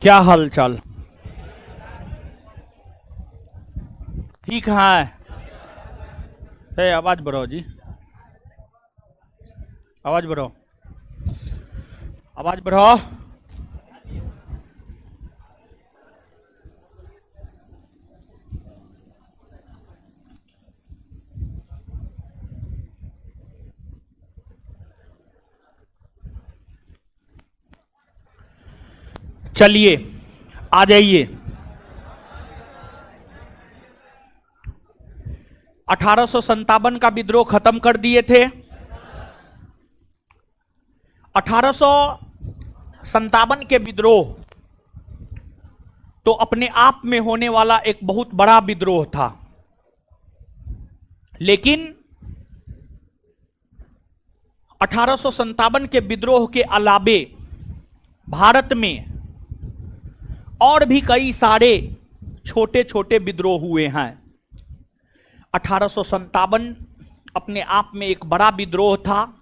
क्या हाल चाल? ठीक है। आवाज बढ़ाओ जी, आवाज बढ़ाओ, आवाज बढ़ाओ। चलिए आ जाइए। 1857 का विद्रोह खत्म कर दिए थे। 1857 के विद्रोह तो अपने आप में होने वाला एक बहुत बड़ा विद्रोह था, लेकिन 1857 के विद्रोह के अलावे भारत में और भी कई सारे छोटे छोटे विद्रोह हुए हैं। 1857 अपने आप में एक बड़ा विद्रोह था,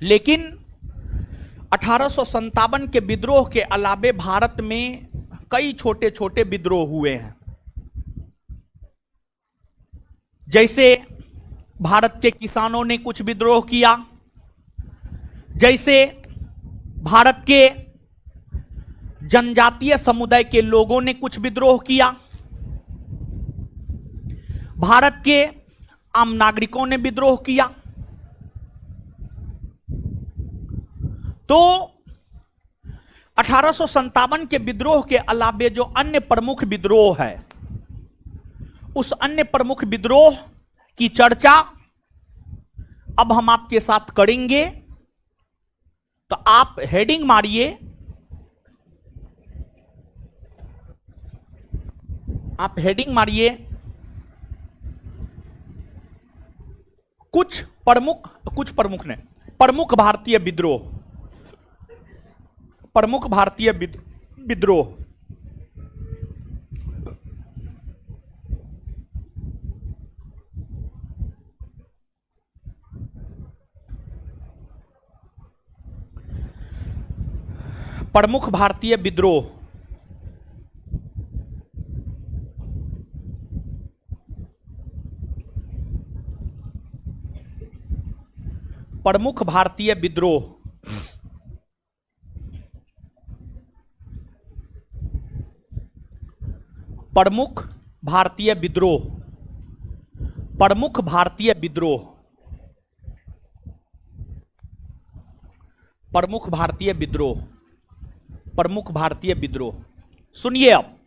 लेकिन 1857 के विद्रोह के अलावे भारत में कई छोटे छोटे विद्रोह हुए हैं। जैसे भारत के किसानों ने कुछ विद्रोह किया, जैसे भारत के जनजातीय समुदाय के लोगों ने कुछ विद्रोह किया, भारत के आम नागरिकों ने विद्रोह किया। तो 1857 के विद्रोह के अलावे जो अन्य प्रमुख विद्रोह है, उस अन्य प्रमुख विद्रोह की चर्चा अब हम आपके साथ करेंगे। तो आप हेडिंग मारिए, आप हेडिंग मारिए कुछ प्रमुख भारतीय विद्रोह, प्रमुख भारतीय विद्रोह। प्रमुख भारतीय विद्रोह। प्रमुख भारतीय विद्रोह। प्रमुख भारतीय विद्रोह। प्रमुख भारतीय विद्रोह। प्रमुख भारतीय विद्रोह। प्रमुख भारतीय विद्रोह। सुनिए, अब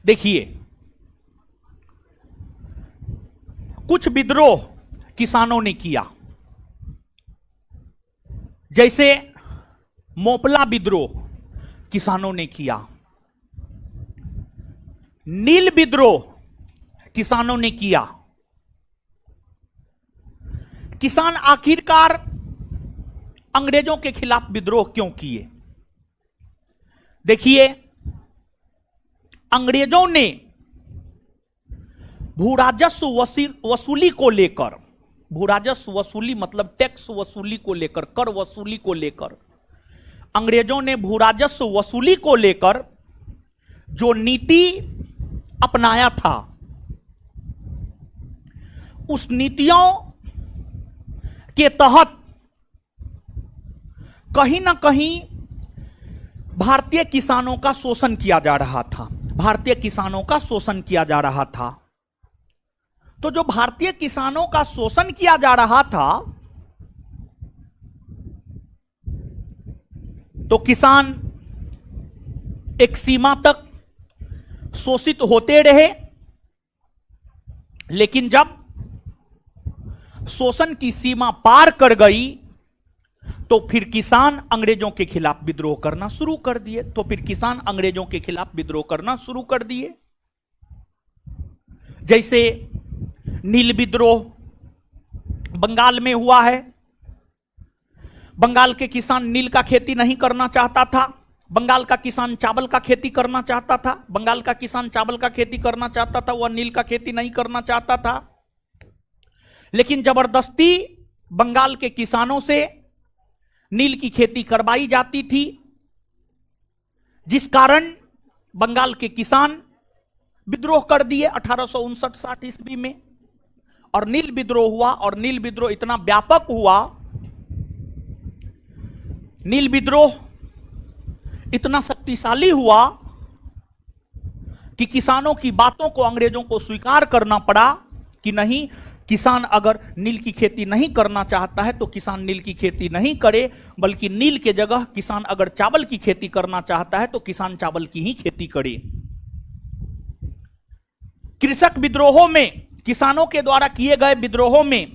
देखिए, कुछ विद्रोह किसानों ने किया, जैसे मोपला विद्रोह किसानों ने किया, नील विद्रोह किसानों ने किया। किसान आखिरकार अंग्रेजों के खिलाफ विद्रोह क्यों किए? देखिए, अंग्रेजों ने भूराजस्व वसूली को लेकर, भूराजस्व वसूली मतलब टैक्स वसूली को लेकर, कर वसूली को लेकर, अंग्रेजों ने भूराजस्व वसूली को लेकर जो नीति अपनाया था, उस नीतियों के तहत कहीं ना कहीं भारतीय किसानों का शोषण किया जा रहा था। भारतीय किसानों का शोषण किया जा रहा था। तो जो भारतीय किसानों का शोषण किया जा रहा था, तो किसान एक सीमा तक शोषित होते रहे, लेकिन जब शोषण की सीमा पार कर गई, तो फिर किसान अंग्रेजों के खिलाफ विद्रोह करना शुरू कर दिए। शुरू कर दिए। जैसे नील विद्रोह बंगाल में हुआ है। बंगाल के किसान नील का खेती नहीं करना चाहता था। बंगाल का किसान चावल का खेती करना चाहता था। बंगाल का किसान चावल का खेती करना चाहता था, वह नील का खेती नहीं करना चाहता था। लेकिन जबरदस्ती बंगाल के किसानों से नील की खेती करवाई जाती थी। जिस कारण बंगाल के किसान विद्रोह कर दिए 1859-60 ईस्वी में, और नील विद्रोह हुआ। और नील विद्रोह इतना व्यापक हुआ, नील विद्रोह इतना शक्तिशाली हुआ कि किसानों की बातों को अंग्रेजों को स्वीकार करना पड़ा कि नहीं, किसान अगर नील की खेती नहीं करना चाहता है तो किसान नील की खेती नहीं करे, बल्कि नील के जगह किसान अगर चावल की खेती करना चाहता है तो किसान चावल की ही खेती करे। कृषक विद्रोहों में, किसानों के द्वारा किए गए विद्रोहों में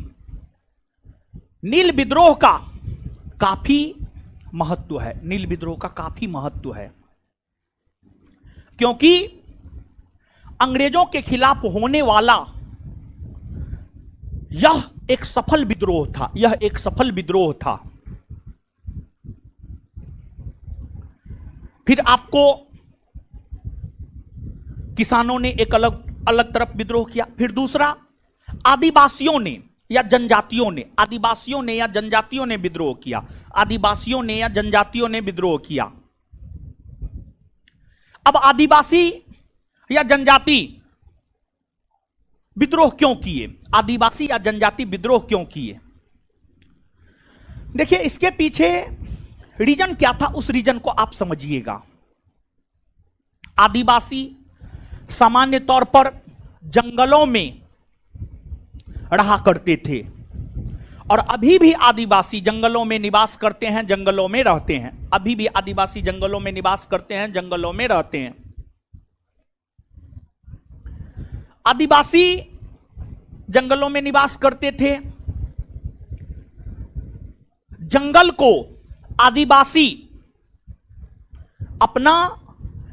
नील विद्रोह का काफी महत्व है। नील विद्रोह का काफी महत्व है, क्योंकि अंग्रेजों के खिलाफ होने वाला यह एक सफल विद्रोह था। यह एक सफल विद्रोह था। फिर आपको किसानों ने एक अलग अलग तरफ विद्रोह किया। फिर दूसरा, आदिवासियों ने या जनजातियों ने, आदिवासियों ने या जनजातियों ने विद्रोह किया। आदिवासियों ने या जनजातियों ने विद्रोह किया। अब आदिवासी या जनजाति विद्रोह क्यों किए? आदिवासी या जनजाति विद्रोह क्यों किए? देखिए, इसके पीछे रीजन क्या था, उस रीजन को आप समझिएगा। आदिवासी सामान्य तौर पर जंगलों में रहा करते थे, और अभी भी आदिवासी जंगलों में निवास करते हैं, जंगलों में रहते हैं। अभी भी आदिवासी जंगलों में निवास करते हैं, जंगलों में रहते हैं। आदिवासी जंगलों में निवास करते थे। जंगल को आदिवासी अपना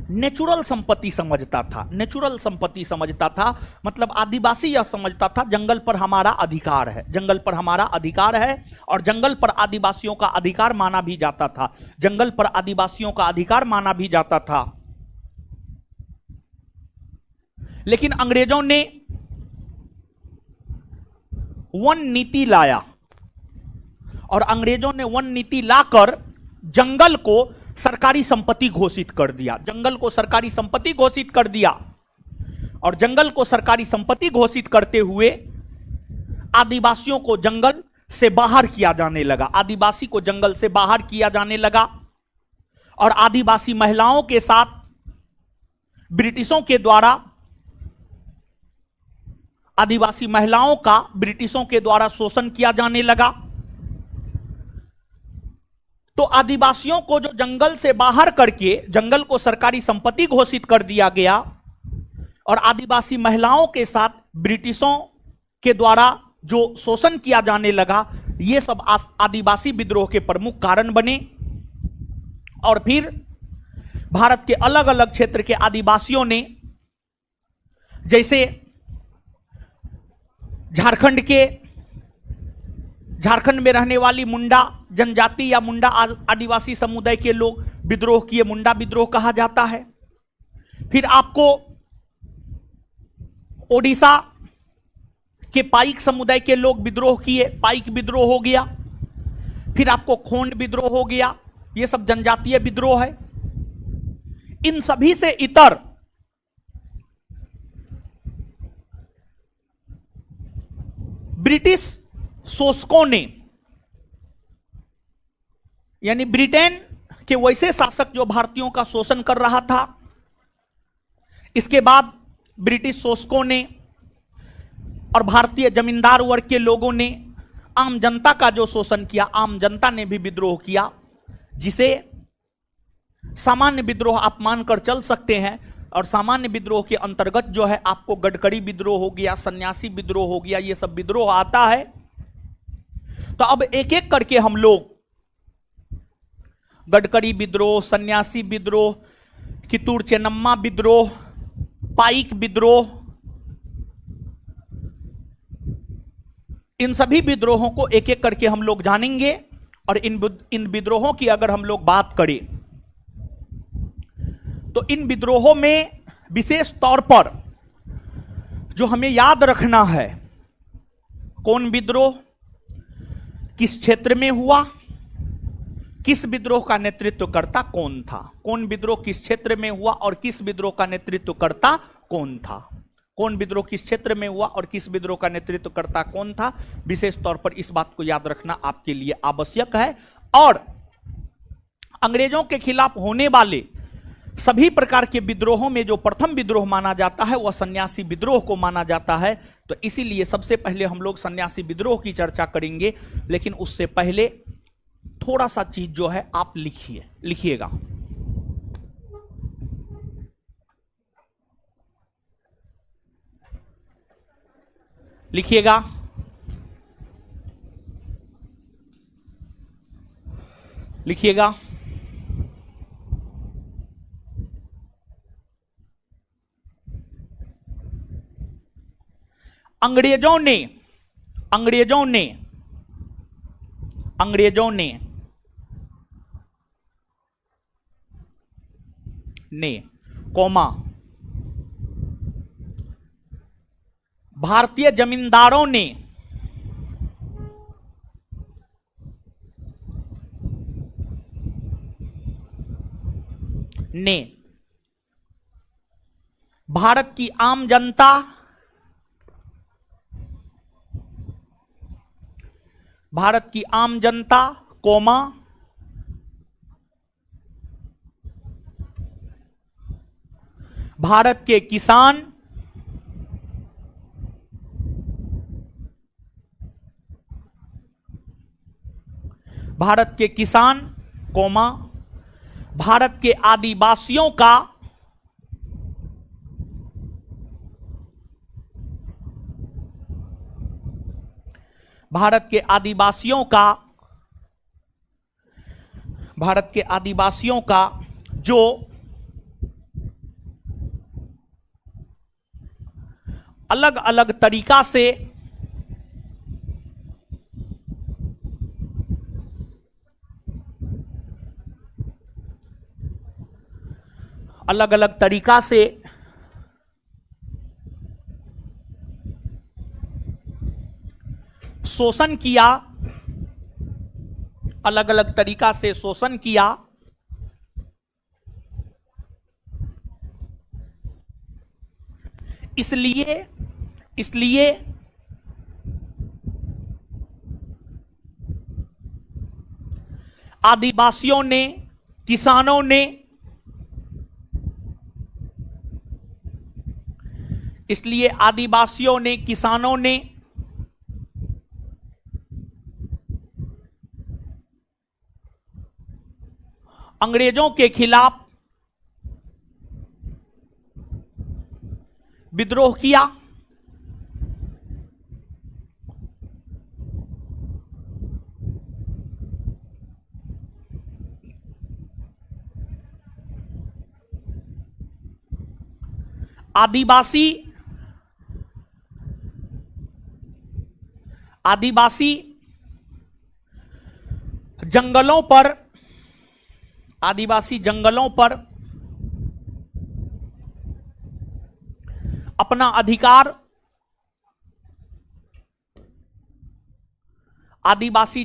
नेचुरल संपत्ति समझता था। नेचुरल संपत्ति समझता था मतलब आदिवासी यह समझता था जंगल पर हमारा अधिकार है, जंगल पर हमारा अधिकार है, और जंगल पर आदिवासियों का अधिकार माना भी जाता था। जंगल पर आदिवासियों का अधिकार माना भी जाता था। लेकिन अंग्रेजों ने वन नीति लाया, और अंग्रेजों ने वन नीति लाकर जंगल को सरकारी संपत्ति घोषित कर दिया। जंगल को सरकारी संपत्ति घोषित कर दिया, और जंगल को सरकारी संपत्ति घोषित करते हुए आदिवासियों को जंगल से बाहर किया जाने लगा। आदिवासी को जंगल से बाहर किया जाने लगा, और आदिवासी महिलाओं के साथ ब्रिटिशों के द्वारा, आदिवासी महिलाओं का ब्रिटिशों के द्वारा शोषण किया जाने लगा। तो आदिवासियों को जो जंगल से बाहर करके जंगल को सरकारी संपत्ति घोषित कर दिया गया, और आदिवासी महिलाओं के साथ ब्रिटिशों के द्वारा जो शोषण किया जाने लगा, ये सब आदिवासी विद्रोह के प्रमुख कारण बने। और फिर भारत के अलग अलग क्षेत्र के आदिवासियों ने, जैसे झारखंड में रहने वाली मुंडा जनजाति या मुंडा आदिवासी समुदाय के लोग विद्रोह किए, मुंडा विद्रोह कहा जाता है। फिर आपको ओडिशा के पाइक समुदाय के लोग विद्रोह किए, पाइक विद्रोह हो गया। फिर आपको खोंड विद्रोह हो गया। ये सब जनजातीय विद्रोह है। इन सभी से इतर ब्रिटिश शोषकों ने, यानी ब्रिटेन के वैसे शासक जो भारतीयों का शोषण कर रहा था, इसके बाद ब्रिटिश शोषकों ने और भारतीय जमींदार वर्ग के लोगों ने आम जनता का जो शोषण किया, आम जनता ने भी विद्रोह किया, जिसे सामान्य विद्रोह आप मानकर चल सकते हैं। और सामान्य विद्रोह के अंतर्गत जो है आपको गडकरी विद्रोह हो गया, सन्यासी विद्रोह हो गया, ये सब विद्रोह आता है। तो अब एक एक करके हम लोग गडकरी विद्रोह, सन्यासी विद्रोह, कित्तूर चेन्नम्मा विद्रोह, पाइक विद्रोह, इन सभी विद्रोहों को एक एक करके हम लोग जानेंगे। और इन विद्रोहों की अगर हम लोग बात करें तो इन विद्रोहों में विशेष तौर पर जो हमें याद रखना है, कौन विद्रोह किस क्षेत्र में हुआ, किस विद्रोह का नेतृत्व करता कौन था? कौन विद्रोह किस क्षेत्र में हुआ और किस विद्रोह का नेतृत्व करता कौन था? कौन विद्रोह किस क्षेत्र में हुआ और किस विद्रोह का नेतृत्व करता कौन था? विशेष तौर पर इस बात को याद रखना आपके लिए आवश्यक है। और अंग्रेजों के खिलाफ होने वाले सभी प्रकार के विद्रोहों में जो प्रथम विद्रोह माना जाता है वह सन्यासी विद्रोह को माना जाता है। तो इसीलिए सबसे पहले हम लोग सन्यासी विद्रोह की चर्चा करेंगे, लेकिन उससे पहले थोड़ा सा चीज जो है आप लिखिएगा। लिखिएगा लिखिएगा अंग्रेजों ने कौमा भारतीय जमींदारों ने भारत की आम जनता कौमा भारत के किसान कौमा भारत के आदिवासियों का जो अलग अलग तरीका से शोषण किया, इसलिए आदिवासियों ने, किसानों ने अंग्रेजों के खिलाफ विद्रोह किया। आदिवासी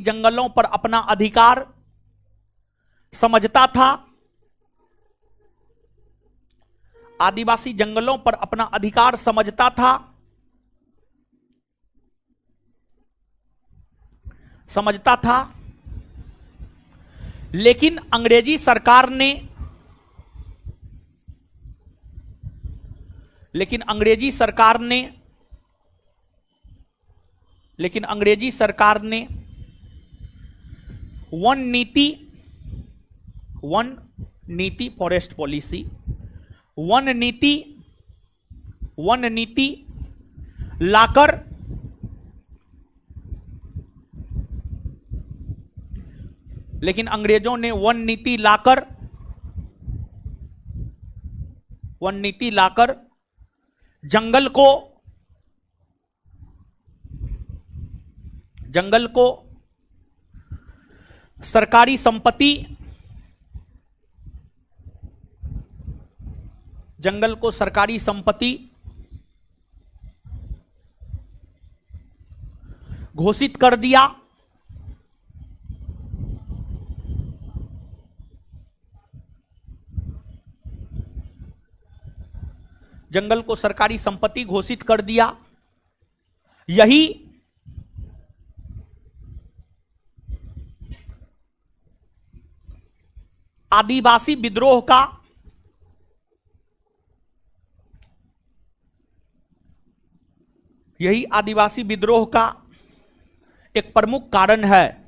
जंगलों पर अपना अधिकार समझता था। लेकिन अंग्रेजी सरकार ने वन नीति फॉरेस्ट पॉलिसी, वन नीति लाकर अंग्रेजों ने वन नीति लाकर जंगल को सरकारी संपत्ति घोषित कर दिया। जंगल को सरकारी संपत्ति घोषित कर दिया। यही आदिवासी विद्रोह का एक प्रमुख कारण है।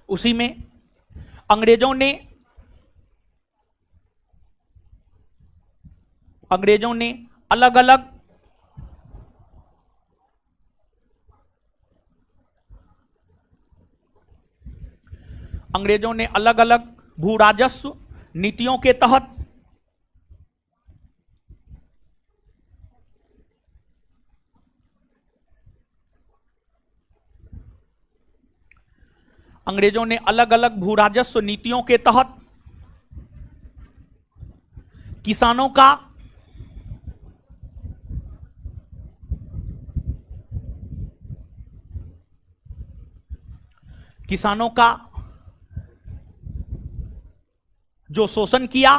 उसी में अंग्रेजों ने अलग अलग भू राजस्व नीतियों के तहत किसानों का जो शोषण किया,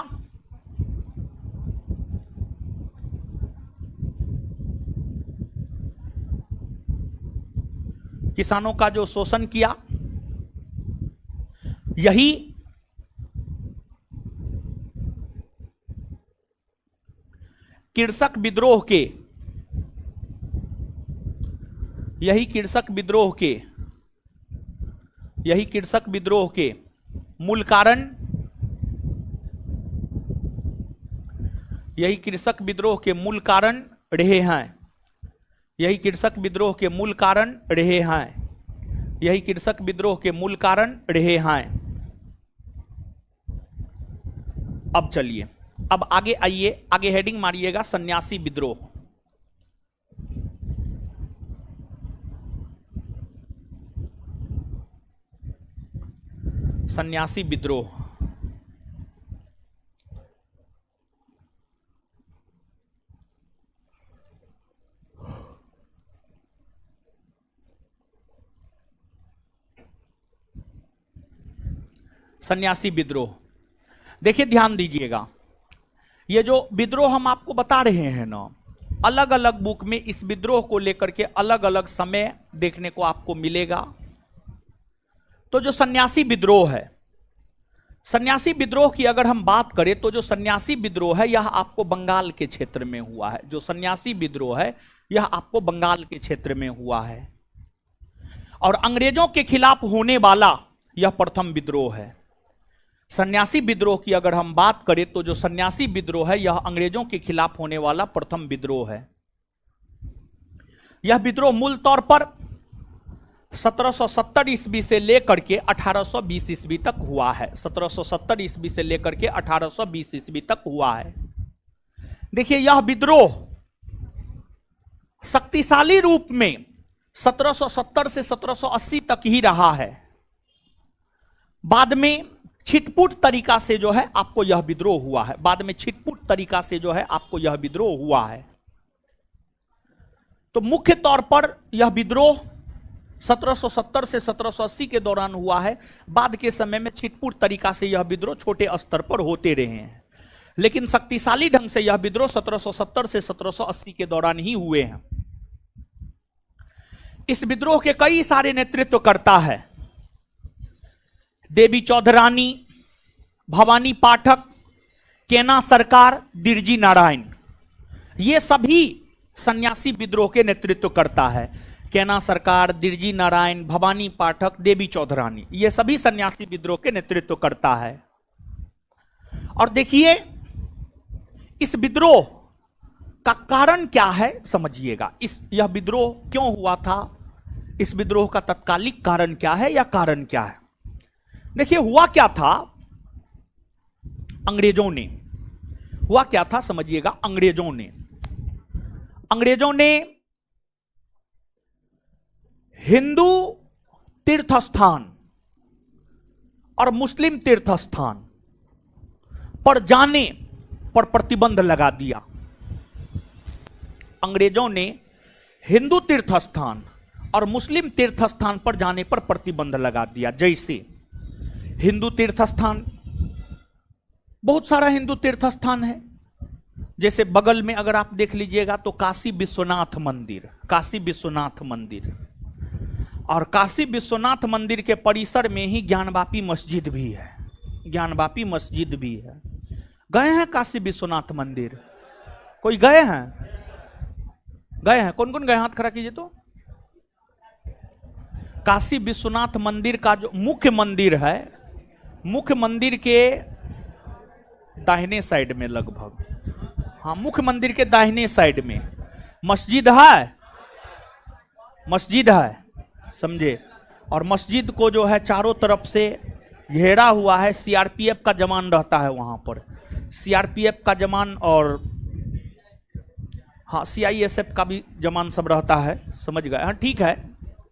यही कृषक विद्रोह के मूल कारण रहे हैं। अब चलिए, अब आगे आइए, आगे हेडिंग मारिएगा सन्यासी विद्रोह। सन्यासी विद्रोह सन्यासी विद्रोह देखिए, ध्यान दीजिएगा, ये जो विद्रोह हम आपको बता रहे हैं ना, अलग अलग बुक में इस विद्रोह को लेकर के अलग अलग समय देखने को आपको मिलेगा। तो जो सन्यासी विद्रोह है, सन्यासी विद्रोह की अगर हम बात करें तो जो सन्यासी विद्रोह है यह आपको बंगाल के क्षेत्र में हुआ है। जो सन्यासी विद्रोह है यह आपको बंगाल के क्षेत्र में हुआ है और अंग्रेजों के खिलाफ होने वाला यह प्रथम विद्रोह है। सन्यासी विद्रोह की अगर हम बात करें तो जो सन्यासी विद्रोह है यह अंग्रेजों के खिलाफ होने वाला प्रथम विद्रोह है। यह विद्रोह मूल तौर पर 1770 ईस्वी से लेकर के 1820 ईस्वी तक हुआ है। 1770 ईस्वी से लेकर के 1820 ईस्वी तक हुआ है। देखिए, यह विद्रोह शक्तिशाली रूप में 1770 से 1780 तक ही रहा है। बाद में छिटपुट तरीका से जो है आपको यह विद्रोह हुआ है। बाद में छिटपुट तरीका से जो है आपको यह विद्रोह हुआ है। तो मुख्य तौर पर यह विद्रोह 1770 से 1780 के दौरान हुआ है। बाद के समय में छिटपुट तरीका से यह विद्रोह छोटे स्तर पर होते रहे हैं, लेकिन शक्तिशाली ढंग से यह विद्रोह 1770 से 1780 के दौरान ही हुए हैं। इस विद्रोह के कई सारे नेतृत्व करता है। देवी चौधरानी, भवानी पाठक, केना सरकार, दिरजी नारायण, ये सभी सन्यासी विद्रोह के नेतृत्व करता है। केना सरकार, दिरजी नारायण, भवानी पाठक, देवी चौधरानी, ये सभी सन्यासी विद्रोह के नेतृत्व करता है। और देखिए, इस विद्रोह का कारण क्या है समझिएगा। यह विद्रोह क्यों हुआ था, इस विद्रोह का तत्कालिक कारण क्या है या कारण क्या है। देखिए, हुआ क्या था, हुआ क्या था समझिएगा। अंग्रेजों ने हिंदू तीर्थ स्थान और मुस्लिम तीर्थ स्थान पर जाने पर प्रतिबंध लगा दिया। अंग्रेजों ने हिंदू तीर्थ स्थान और मुस्लिम तीर्थ स्थान पर जाने पर प्रतिबंध लगा दिया। जैसे हिंदू तीर्थ स्थान, बहुत सारा हिंदू तीर्थ स्थान है, जैसे बगल में अगर आप देख लीजिएगा तो काशी विश्वनाथ मंदिर, काशी विश्वनाथ मंदिर, और काशी विश्वनाथ मंदिर के परिसर में ही ज्ञानवापी मस्जिद भी है, ज्ञानवापी मस्जिद भी है। गए हैं काशी विश्वनाथ मंदिर? कोई गए हैं? गए हैं? कौन कौन गए? हाथ खड़ा कीजिए तो। काशी विश्वनाथ मंदिर का जो मुख्य मंदिर है, मुख्य मंदिर के दाहिने साइड में लगभग, हाँ मुख्य मंदिर के दाहिने साइड में मस्जिद है, मस्जिद है, समझे। और मस्जिद को जो है चारों तरफ से घेरा हुआ है, सीआरपीएफ का जवान रहता है वहां पर, सीआरपीएफ का जवान और हाँ सीआईएसएफ का भी जवान सब रहता है, समझ गए? हाँ ठीक है,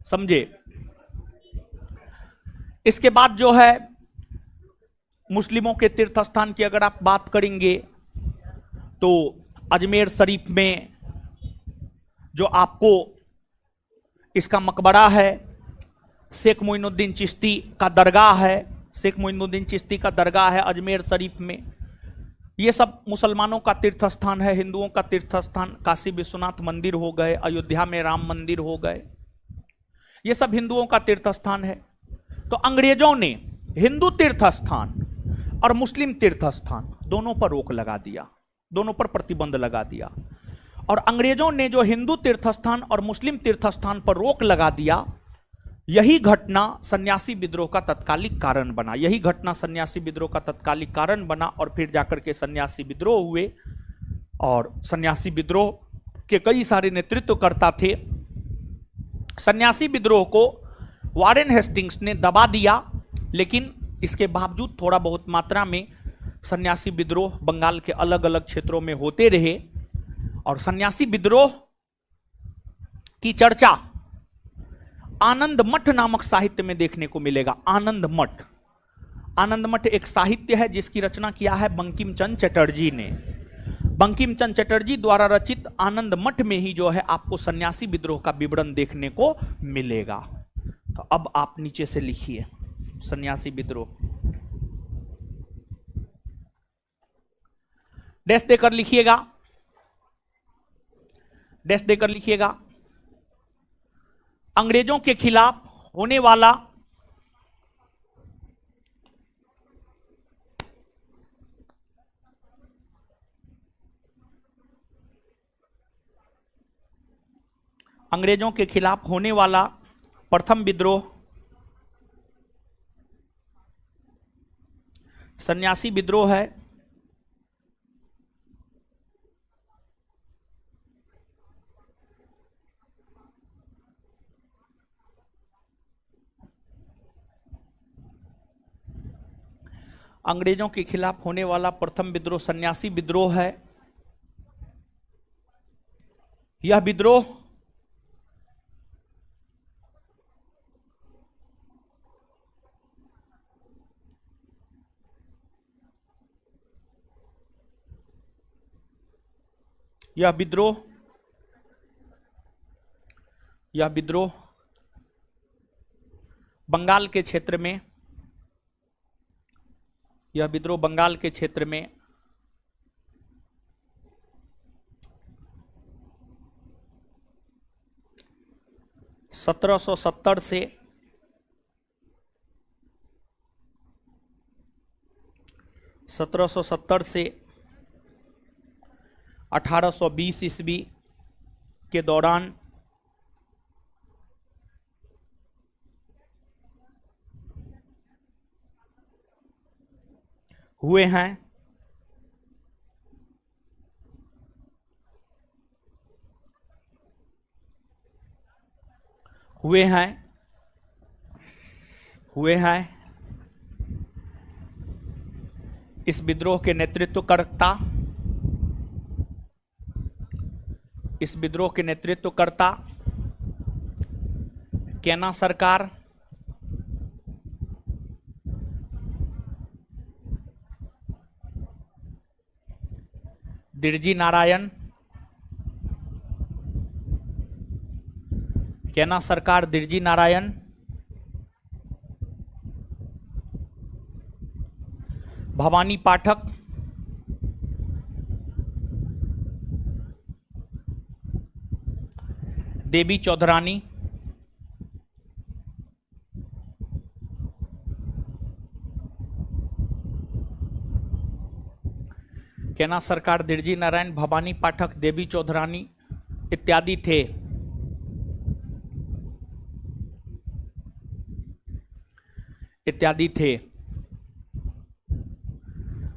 समझे। इसके बाद जो है मुस्लिमों के तीर्थ स्थान की अगर आप बात करेंगे तो अजमेर शरीफ में जो आपको इसका मकबरा है, शेख मोइनुद्दीन चिश्ती का दरगाह है, शेख मोइनुद्दीन चिश्ती का दरगाह है अजमेर शरीफ में। ये सब मुसलमानों का तीर्थ स्थान है। हिंदुओं का तीर्थ स्थान काशी विश्वनाथ मंदिर हो गए, अयोध्या में राम मंदिर हो गए, ये सब हिंदुओं का तीर्थ स्थान है। तो अंग्रेजों ने हिंदू तीर्थ स्थान और मुस्लिम तीर्थ स्थान दोनों पर रोक लगा दिया, दोनों पर प्रतिबंध लगा दिया। और अंग्रेजों ने जो हिंदू तीर्थ स्थान और मुस्लिम तीर्थ स्थान पर रोक लगा दिया, यही घटना सन्यासी विद्रोह का तत्कालिक कारण बना, यही घटना सन्यासी विद्रोह का तत्कालिक कारण बना। और फिर जाकर के सन्यासी विद्रोह हुए और सन्यासी विद्रोह के कई सारे नेतृत्वकर्ता थे। सन्यासी विद्रोह को वारेन हेस्टिंग्स ने दबा दिया, लेकिन इसके बावजूद थोड़ा बहुत मात्रा में सन्यासी विद्रोह बंगाल के अलग अलग क्षेत्रों में होते रहे। और सन्यासी विद्रोह की चर्चा आनंद मठ नामक साहित्य में देखने को मिलेगा। आनंद मठ, आनंद मठ एक साहित्य है जिसकी रचना किया है बंकिम चंद्र चटर्जी ने। बंकिम चंद्र चटर्जी द्वारा रचित आनंद मठ में ही जो है आपको सन्यासी विद्रोह का विवरण देखने को मिलेगा। तो अब आप नीचे से लिखिए सन्यासी विद्रोह, डैश देकर लिखिएगा, डैश देकर लिखिएगा। अंग्रेजों के खिलाफ होने वाला अंग्रेजों के खिलाफ होने वाला प्रथम विद्रोह सन्यासी विद्रोह है। अंग्रेजों के खिलाफ होने वाला प्रथम विद्रोह सन्यासी विद्रोह है। यह विद्रोह यह विद्रोह बंगाल के क्षेत्र में, यह विद्रोह बंगाल के क्षेत्र में 1770 से 1820 ईस्वी के दौरान हुए हैं। हुए हैं इस विद्रोह के नेतृत्वकर्ता, इस विद्रोह के नेतृत्वकर्ता केना सरकार, दिरजी नारायण, केना सरकार दिरजी नारायण, भवानी पाठक, देवी चौधरानी, केना सरकार दिरजी नारायण, भवानी पाठक, देवी चौधरानी इत्यादि थे। इत्यादि थे,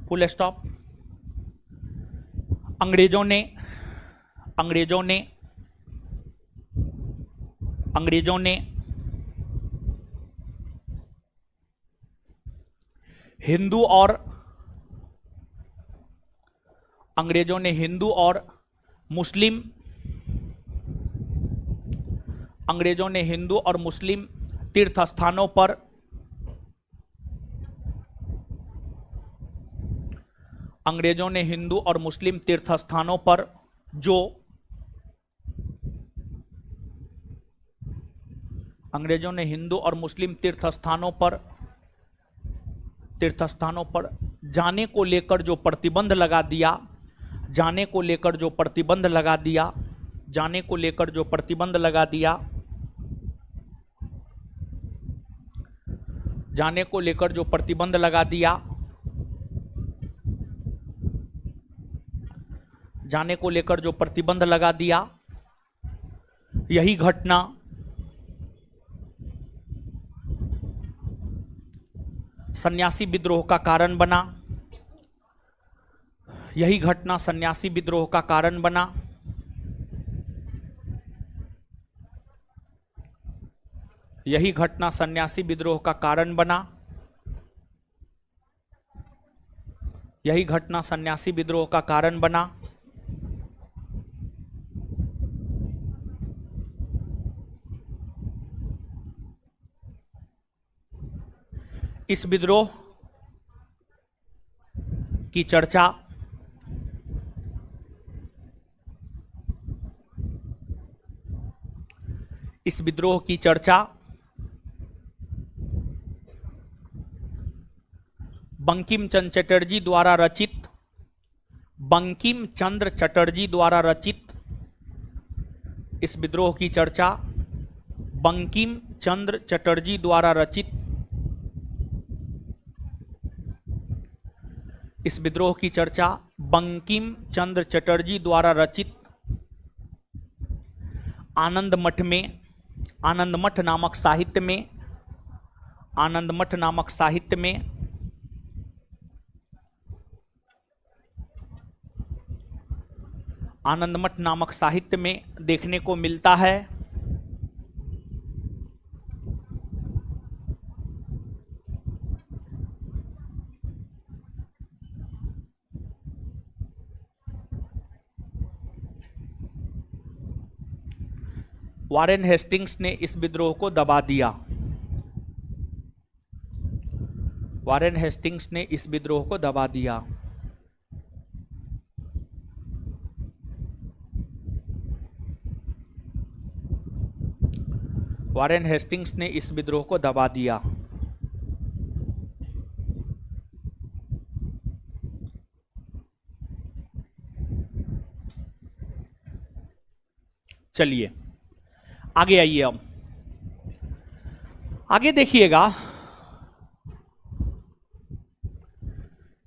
फुल स्टॉप। अंग्रेजों ने हिंदू और मुस्लिम तीर्थ स्थानों पर जो जाने को लेकर जो प्रतिबंध लगा दिया, जाने को लेकर जो प्रतिबंध लगा दिया, जाने को लेकर जो प्रतिबंध लगा दिया, जाने को लेकर जो प्रतिबंध लगा दिया, जाने को लेकर जो प्रतिबंध लगा दिया, यही घटना सन्यासी विद्रोह का कारण बना। यही घटना सन्यासी विद्रोह का कारण बना। यही घटना सन्यासी विद्रोह का कारण बना। यही घटना सन्यासी विद्रोह का कारण बना। इस विद्रोह की चर्चा बंकिम चंद्र चटर्जी द्वारा रचित इस विद्रोह की चर्चा बंकिम चंद्र चटर्जी द्वारा रचित इस विद्रोह की चर्चा बंकिम चंद्र चटर्जी द्वारा रचित आनंद मठ नामक साहित्य में देखने को मिलता है। वारेन हेस्टिंग्स ने इस विद्रोह को दबा दिया। वारेन हेस्टिंग्स ने इस विद्रोह को दबा दिया। वारेन हेस्टिंग्स ने इस विद्रोह को दबा दिया। चलिए आगे आइए। अब आगे देखिएगा,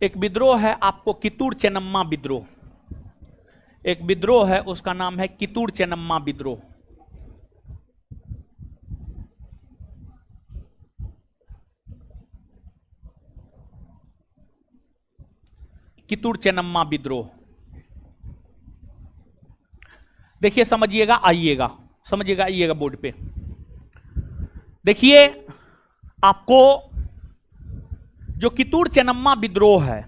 एक विद्रोह है आपको कित्तूर चेन्नम्मा विद्रोह। एक विद्रोह है, उसका नाम है कित्तूर चेन्नम्मा विद्रोह। कित्तूर चेन्नम्मा विद्रोह देखिए, समझिएगा, आइएगा, समझिएगा, आइएगा बोर्ड पे। देखिए आपको जो कित्तूर चेन्नम्मा विद्रोह है,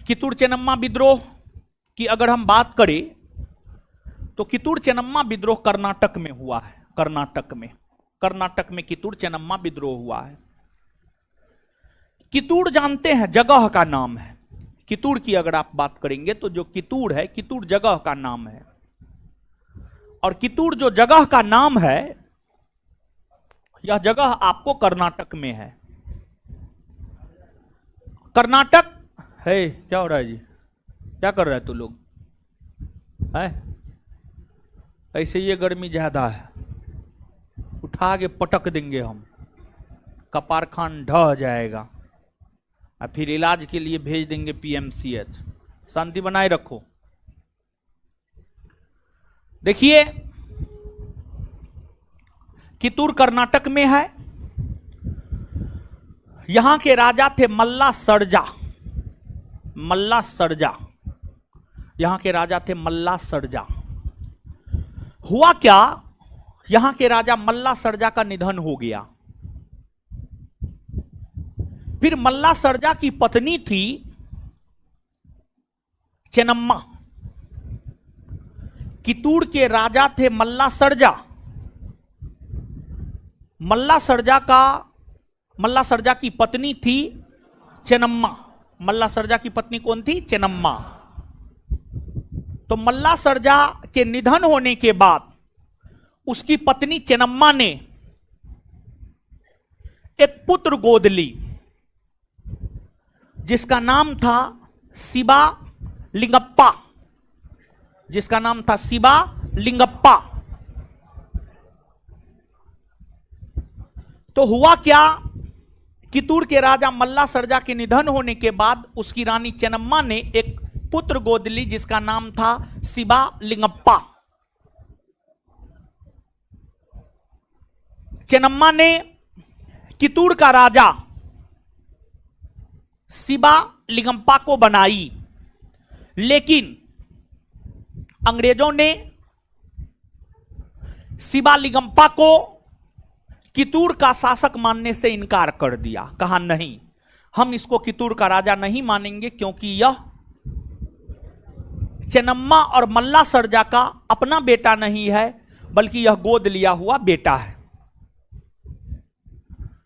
कित्तूर चेन्नम्मा विद्रोह की अगर हम बात करें तो कित्तूर चेन्नम्मा विद्रोह कर्नाटक में हुआ है। कर्नाटक में कित्तूर चेन्नम्मा विद्रोह हुआ है। कित्तूर जानते हैं, जगह का नाम है। कित्तूर की अगर आप बात करेंगे तो जो कित्तूर है, कित्तूर जगह का नाम है। और कितूर जो जगह का नाम है, यह जगह आपको कर्नाटक में है। कर्नाटक है। क्या हो रहा है जी? क्या कर रहे हैं तू लोग? है ऐसे ये गर्मी ज्यादा है, उठा के पटक देंगे हम, कपार खान ढह जाएगा और फिर इलाज के लिए भेज देंगे पीएमसीएच। शांति बनाए रखो। देखिए, कितूर कर्नाटक में है। यहां के राजा थे मल्ला सर्जा। मल्ला सर्जा, यहां के राजा थे मल्ला सर्जा। हुआ क्या, यहां के राजा मल्ला सर्जा का निधन हो गया। फिर मल्ला सर्जा की पत्नी थी चेन्नम्मा। कितूर के राजा थे मल्ला सर्जा। मल्ला सर्जा की पत्नी थी चेन्नम्मा। मल्ला सर्जा की पत्नी कौन थी? चेन्नम्मा। तो मल्ला सर्जा के निधन होने के बाद उसकी पत्नी चेन्नम्मा ने एक पुत्र गोद ली जिसका नाम था शिवा लिंगप्पा। जिसका नाम था शिवा लिंगप्पा। तो हुआ क्या, कितूर के राजा मल्ला सर्जा के निधन होने के बाद उसकी रानी चेन्नम्मा ने एक पुत्र गोद ली जिसका नाम था शिवा लिंगप्पा। चेन्नम्मा ने कितूर का राजा शिवा लिंगप्पा को बनाई, लेकिन अंग्रेजों ने शिवा लिंगप्पा को कितूर का शासक मानने से इनकार कर दिया। कहा नहीं, हम इसको कितूर का राजा नहीं मानेंगे क्योंकि यह चेन्नम्मा और मल्ला सर्जा का अपना बेटा नहीं है, बल्कि यह गोद लिया हुआ बेटा है।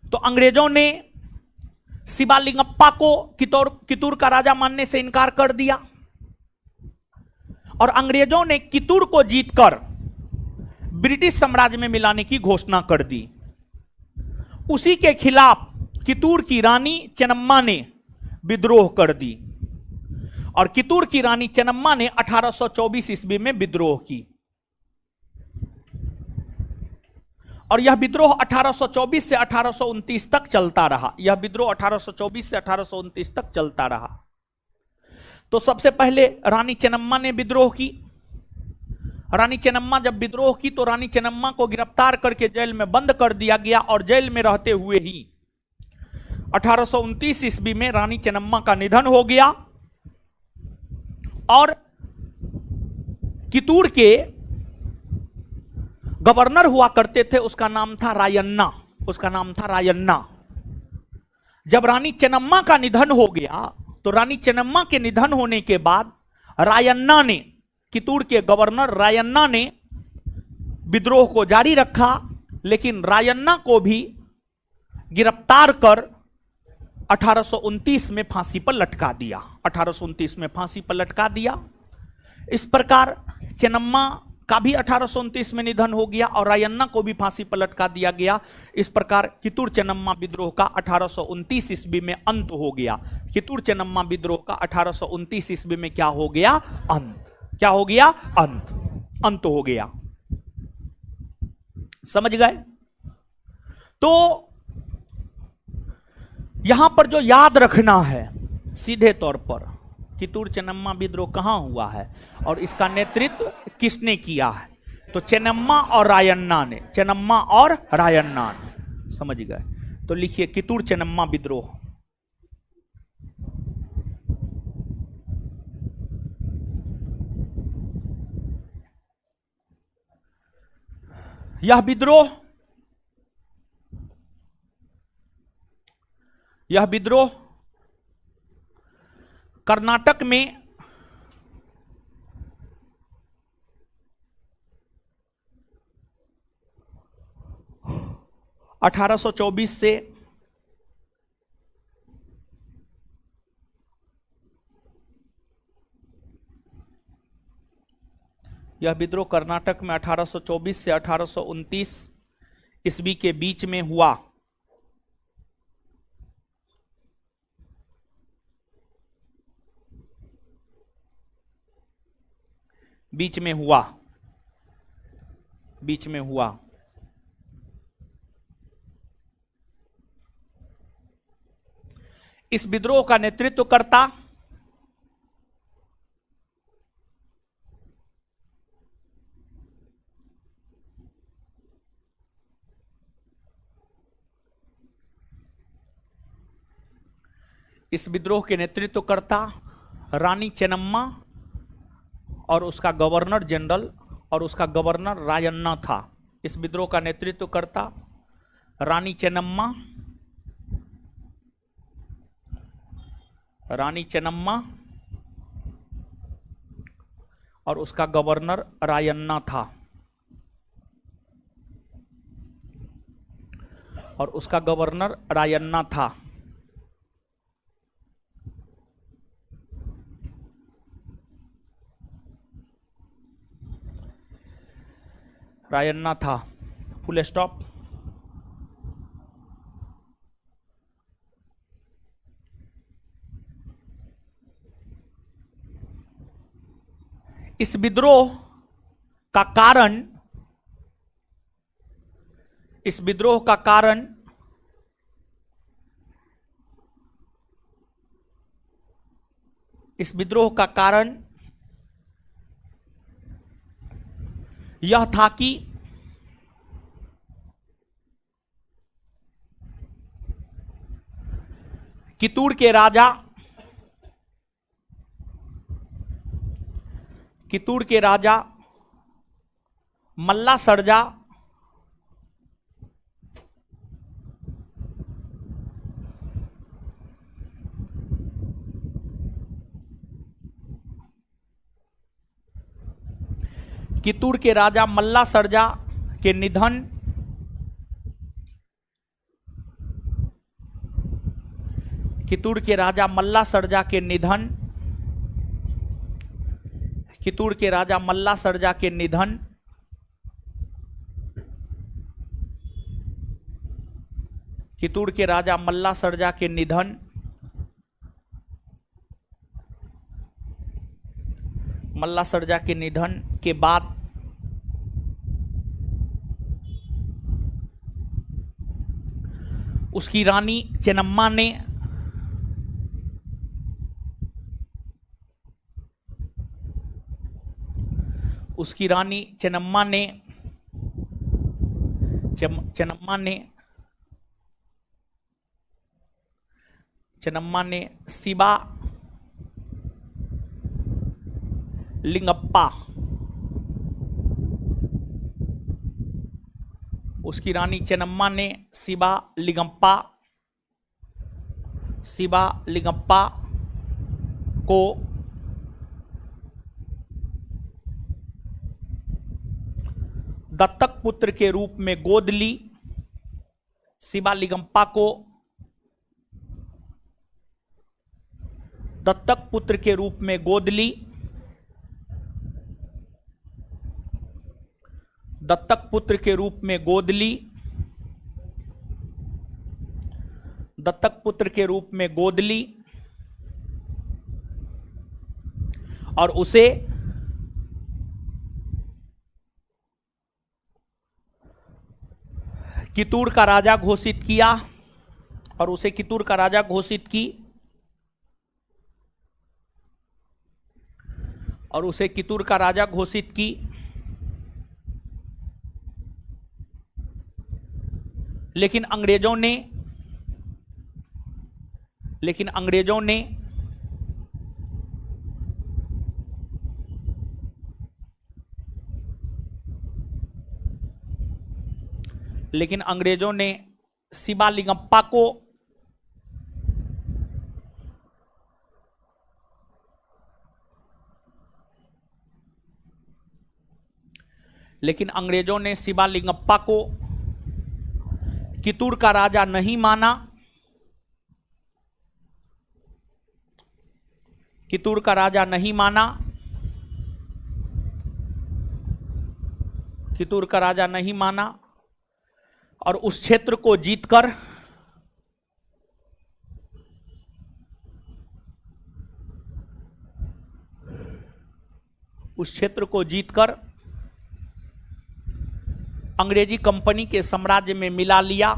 तो अंग्रेजों ने शिवा लिंगप्पा को कितूर का राजा मानने से इनकार कर दिया और अंग्रेजों ने कितूर को जीतकर ब्रिटिश साम्राज्य में मिलाने की घोषणा कर दी। उसी के खिलाफ कितूर की रानी चेन्नम्मा ने विद्रोह कर दी और कितूर की रानी चेन्नम्मा ने 1824 ईस्वी में विद्रोह की और यह विद्रोह 1824 से 1829 तक चलता रहा। यह विद्रोह 1824 से 1829 तक चलता रहा। तो सबसे पहले रानी चेन्नम्मा ने विद्रोह की। रानी चेन्नम्मा जब विद्रोह की तो रानी चेन्नम्मा को गिरफ्तार करके जेल में बंद कर दिया गया और जेल में रहते हुए ही 1829 ईस्वी में रानी चेन्नम्मा का निधन हो गया और कितूर के गवर्नर हुआ करते थे, उसका नाम था रायन्ना। उसका नाम था रायन्ना। जब रानी चेन्नम्मा का निधन हो गया तो रानी चेन्नम्मा के निधन होने के बाद रायन्ना ने, कितूर के गवर्नर रायन्ना ने विद्रोह को जारी रखा, लेकिन रायन्ना को भी गिरफ्तार कर 1829 में फांसी पर लटका दिया। 1829 में फांसी पर लटका दिया। इस प्रकार चेन्नम्मा का भी 1829 में निधन हो गया और रायन्ना को भी फांसी पर लटका दिया गया। इस प्रकार कितूर चेन्नम्मा विद्रोह का 1829 ईस्वी में अंत हो गया। कितूर चेन्नम्मा विद्रोह का 1829 ईस्वी में क्या हो गया? अंत। क्या हो गया? अंत हो गया। समझ गए? तो यहां पर जो याद रखना है सीधे तौर पर, कितूर चेन्नम्मा विद्रोह कहां हुआ है और इसका नेतृत्व किसने किया है? तो चेन्नम्मा और रायन्ना ने। चेन्नम्मा और रायन्ना ने। समझ गए? तो लिखिए कितूर चेन्नम्मा विद्रोह। यह विद्रोह कर्नाटक में अठारह सौ 24 से यह विद्रोह कर्नाटक में 1824 से 1829 ईस्वी के बीच में हुआ। बीच में हुआ। इस विद्रोह का नेतृत्व करता रानी चेन्नम्मा और उसका गवर्नर जनरल और उसका गवर्नर रायन्ना था। इस विद्रोह का नेतृत्व करता रानी चेन्नम्मा और उसका गवर्नर रायन्ना था। Full stop. इस विद्रोह का कारण यह था कि कितूर के राजा मल्ला सर्जा के निधन के बाद उसकी रानी चेन्नम्मा ने शिवा लिंगप्पा को दत्तक पुत्र के रूप में गोद ली। शिवा लिंगप्पा को दत्तक पुत्र के रूप में गोद ली। और उसे कितूर का राजा घोषित किया लेकिन अंग्रेजों ने शिवा लिंगप्पा को कितूर का राजा नहीं माना। कितूर का राजा नहीं माना और उस क्षेत्र को जीतकर अंग्रेजी कंपनी के साम्राज्य में मिला लिया।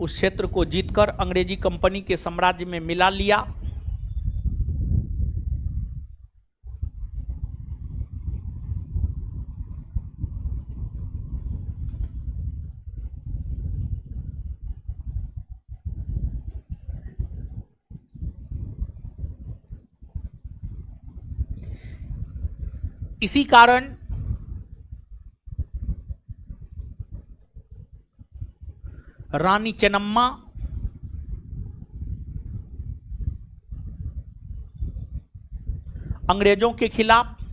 उस क्षेत्र को जीतकर अंग्रेजी कंपनी के साम्राज्य में मिला लिया। इसी कारण रानी चेन्नम्मा अंग्रेजों के खिलाफ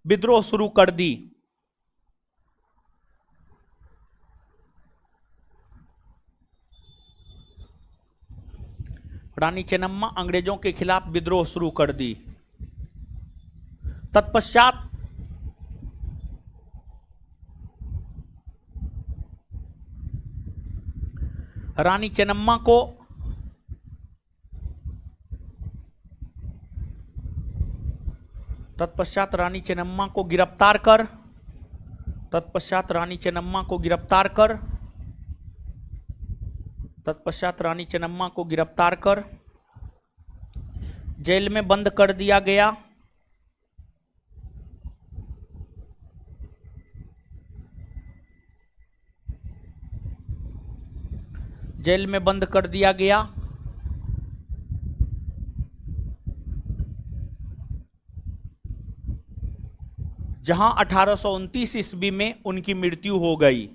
विद्रोह शुरू कर दी। रानी चेन्नम्मा अंग्रेजों के खिलाफ विद्रोह शुरू कर दी। तत्पश्चात रानी चेन्नम्मा को गिरफ्तार कर जेल में बंद कर दिया गया। जेल में बंद कर दिया गया। जहां 1829 ईस्वी में उनकी मृत्यु हो गई।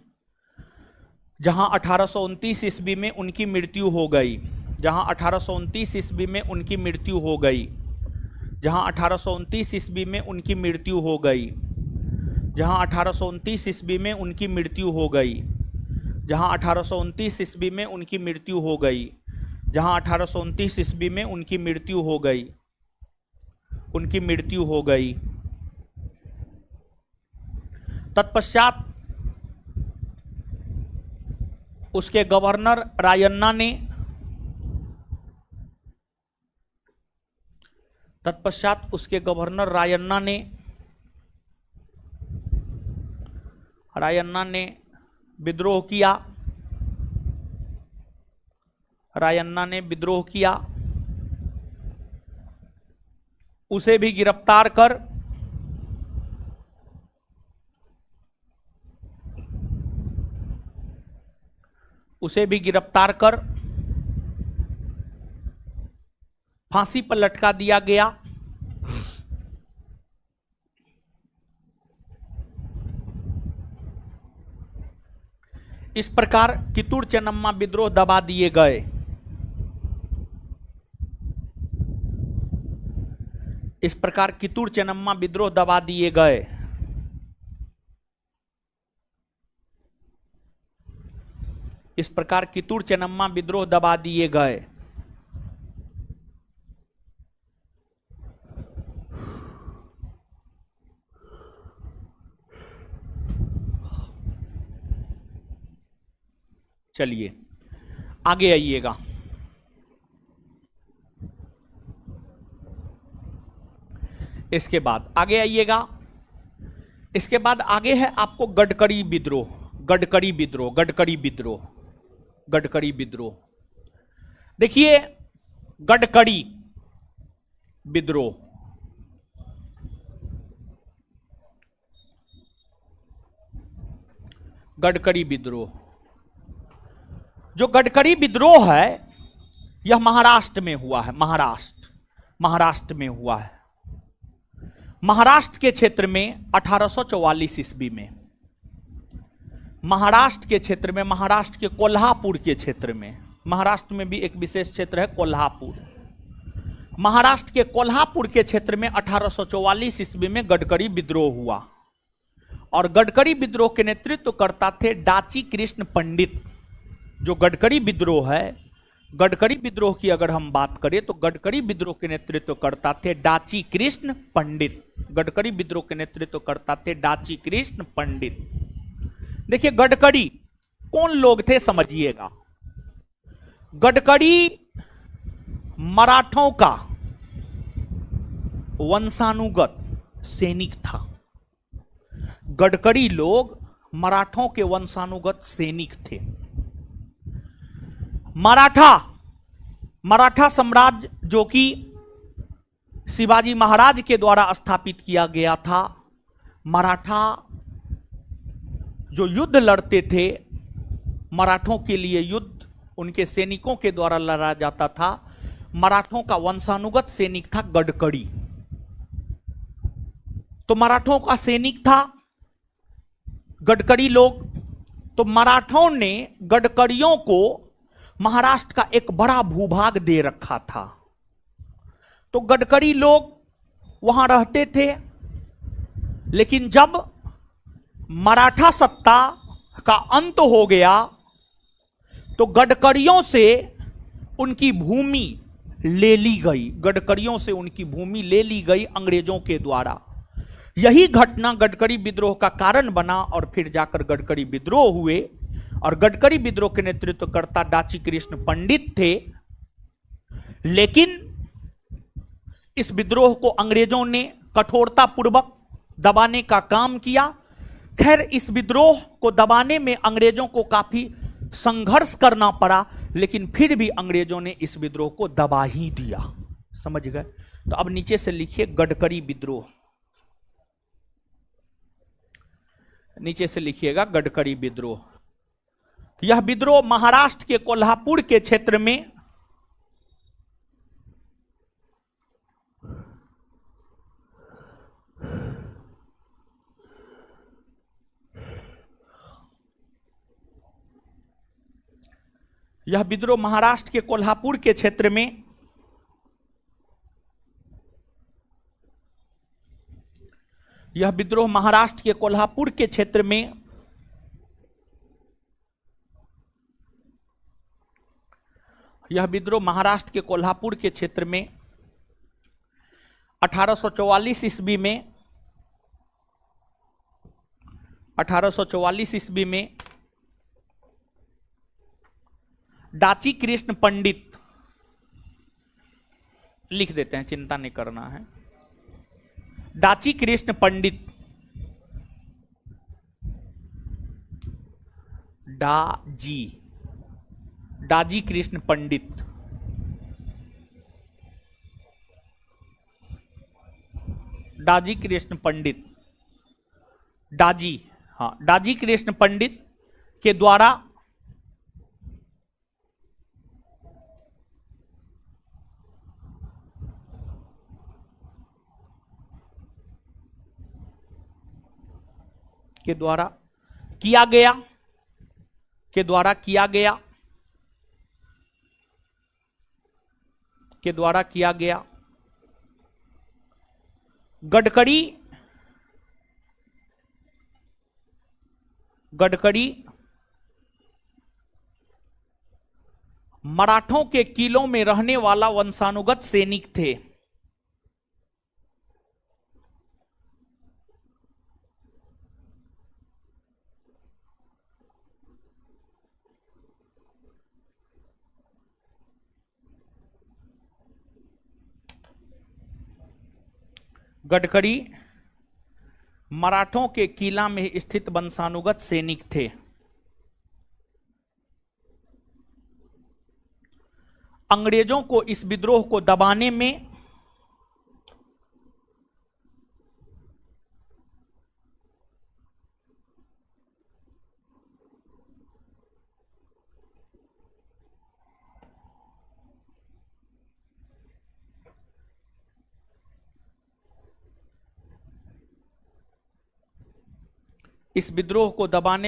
जहां 1829 ईस्वी में उनकी मृत्यु हो गई। जहां 1829 ईस्वी में उनकी मृत्यु हो गई। जहां 1829 ईस्वी में उनकी मृत्यु हो गई। जहां 1829 ईस्वी में उनकी मृत्यु हो गई। जहां 1829 ईस्वी में उनकी मृत्यु हो गई। जहां 1829 ईस्वी में उनकी मृत्यु हो गई। उनकी मृत्यु हो गई। तत्पश्चात उसके गवर्नर रायन्ना ने विद्रोह किया। रायन्ना ने विद्रोह किया। उसे भी गिरफ्तार कर फांसी पर लटका दिया गया। इस प्रकार कित्तूर चेन्नम्मा विद्रोह दबा दिए गए। इस प्रकार कित्तूर चेन्नम्मा विद्रोह दबा दिए गए। इस प्रकार कित्तूर चेन्नम्मा विद्रोह दबा दिए गए। चलिए आगे आइएगा। इसके बाद आगे आइएगा। इसके बाद आगे है आपको गडकरी विद्रोह। गडकरी विद्रोह, गडकरी विद्रोह, गडकरी विद्रोह। देखिए गडकरी विद्रोह, गडकरी विद्रोह, जो गडकरी विद्रोह है यह महाराष्ट्र में हुआ है। महाराष्ट्र में हुआ है। महाराष्ट्र के क्षेत्र में 1844 ईस्वी में, महाराष्ट्र के क्षेत्र में, महाराष्ट्र के कोल्हापुर के क्षेत्र में, महाराष्ट्र में भी एक विशेष क्षेत्र है कोल्हापुर। महाराष्ट्र के कोल्हापुर के क्षेत्र में 1844 ईस्वी में गडकरी विद्रोह हुआ और गडकरी विद्रोह के नेतृत्व करता थे डाची कृष्ण पंडित। जो गडकरी विद्रोह है, गडकरी विद्रोह की अगर हम बात करें तो गडकरी विद्रोह के नेतृत्व करता थे डाची कृष्ण पंडित। गडकरी विद्रोह के नेतृत्व करता थे डाची कृष्ण पंडित। देखिए गडकरी कौन लोग थे समझिएगा। गडकरी मराठों का वंशानुगत सैनिक था। गडकरी लोग मराठों के वंशानुगत सैनिक थे। मराठा साम्राज्य जो कि शिवाजी महाराज के द्वारा स्थापित किया गया था, मराठा जो युद्ध लड़ते थे, मराठों के लिए युद्ध उनके सैनिकों के द्वारा लड़ा जाता था। मराठों का वंशानुगत सैनिक था गडकरी। तो मराठों का सैनिक था गडकरी लोग। तो मराठों ने गडकरियों को महाराष्ट्र का एक बड़ा भूभाग दे रखा था। तो गडकरी लोग वहां रहते थे। लेकिन जब मराठा सत्ता का अंत हो गया तो गडकरियों से उनकी भूमि ले ली गई। गडकरियों से उनकी भूमि ले ली गई अंग्रेजों के द्वारा। यही घटना गडकरी विद्रोह का कारण बना और फिर जाकर गडकरी विद्रोह हुए। और गडकरी विद्रोह के नेतृत्वकर्ता डाची कृष्ण पंडित थे। लेकिन इस विद्रोह को अंग्रेजों ने कठोरता पूर्वक दबाने का काम किया। खैर, इस विद्रोह को दबाने में अंग्रेजों को काफी संघर्ष करना पड़ा, लेकिन फिर भी अंग्रेजों ने इस विद्रोह को दबा ही दिया। समझ गए? तो अब नीचे से लिखिए गडकरी विद्रोह। नीचे से लिखिएगा गडकरी विद्रोह। यह विद्रोह महाराष्ट्र के कोल्हापुर के क्षेत्र में महाराष्ट्र के कोल्हापुर के क्षेत्र में यह विद्रोह महाराष्ट्र के कोल्हापुर के क्षेत्र में यह विद्रोह महाराष्ट्र के कोल्हापुर के क्षेत्र में 1844 ईस्वी में 1844 ईस्वी में डाची कृष्ण पंडित, लिख देते हैं, चिंता नहीं करना है, डाची कृष्ण पंडित, डाजी कृष्ण पंडित डाजी कृष्ण पंडित डाजी कृष्ण पंडित के द्वारा किया गया गडकरी मराठों के किलों में रहने वाला वंशानुगत सैनिक थे। गडकरी मराठों के किला में स्थित वंशानुगत सैनिक थे। अंग्रेजों को इस विद्रोह को दबाने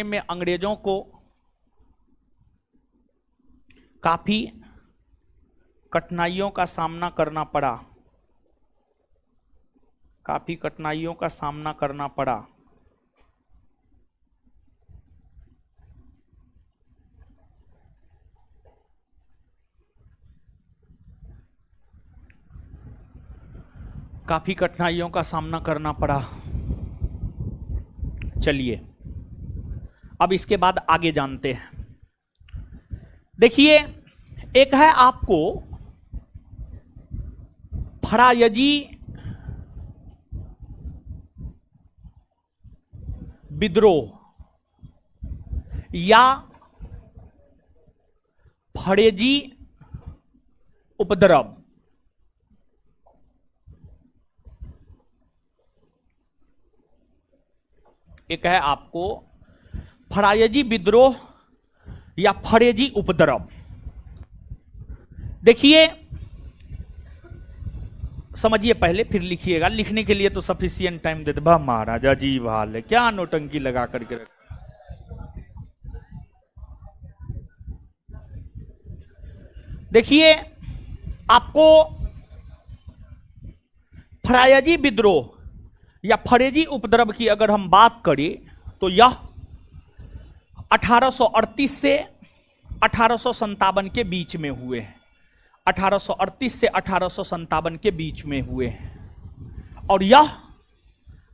में अंग्रेजों को काफी कठिनाइयों का सामना करना पड़ा। काफी कठिनाइयों का सामना करना पड़ा। चलिए अब इसके बाद आगे जानते हैं। देखिए, एक है आपको फरायजी विद्रोह या फरेजी उपद्रव। एक है आपको फरायजी विद्रोह या फरेजी उपद्रव। देखिए, समझिए पहले फिर लिखिएगा। लिखने के लिए तो सफिशिएंट टाइम देते। वाह महाराज अजीब हाल है, क्या नोटंकी लगा करके रख। देखिए, आपको फरायजी विद्रोह या फरेजी उपद्रव की अगर हम बात करें तो यह 1838 से 1857 के बीच में हुए हैं। 1838 से 1857 के बीच में हुए हैं और यह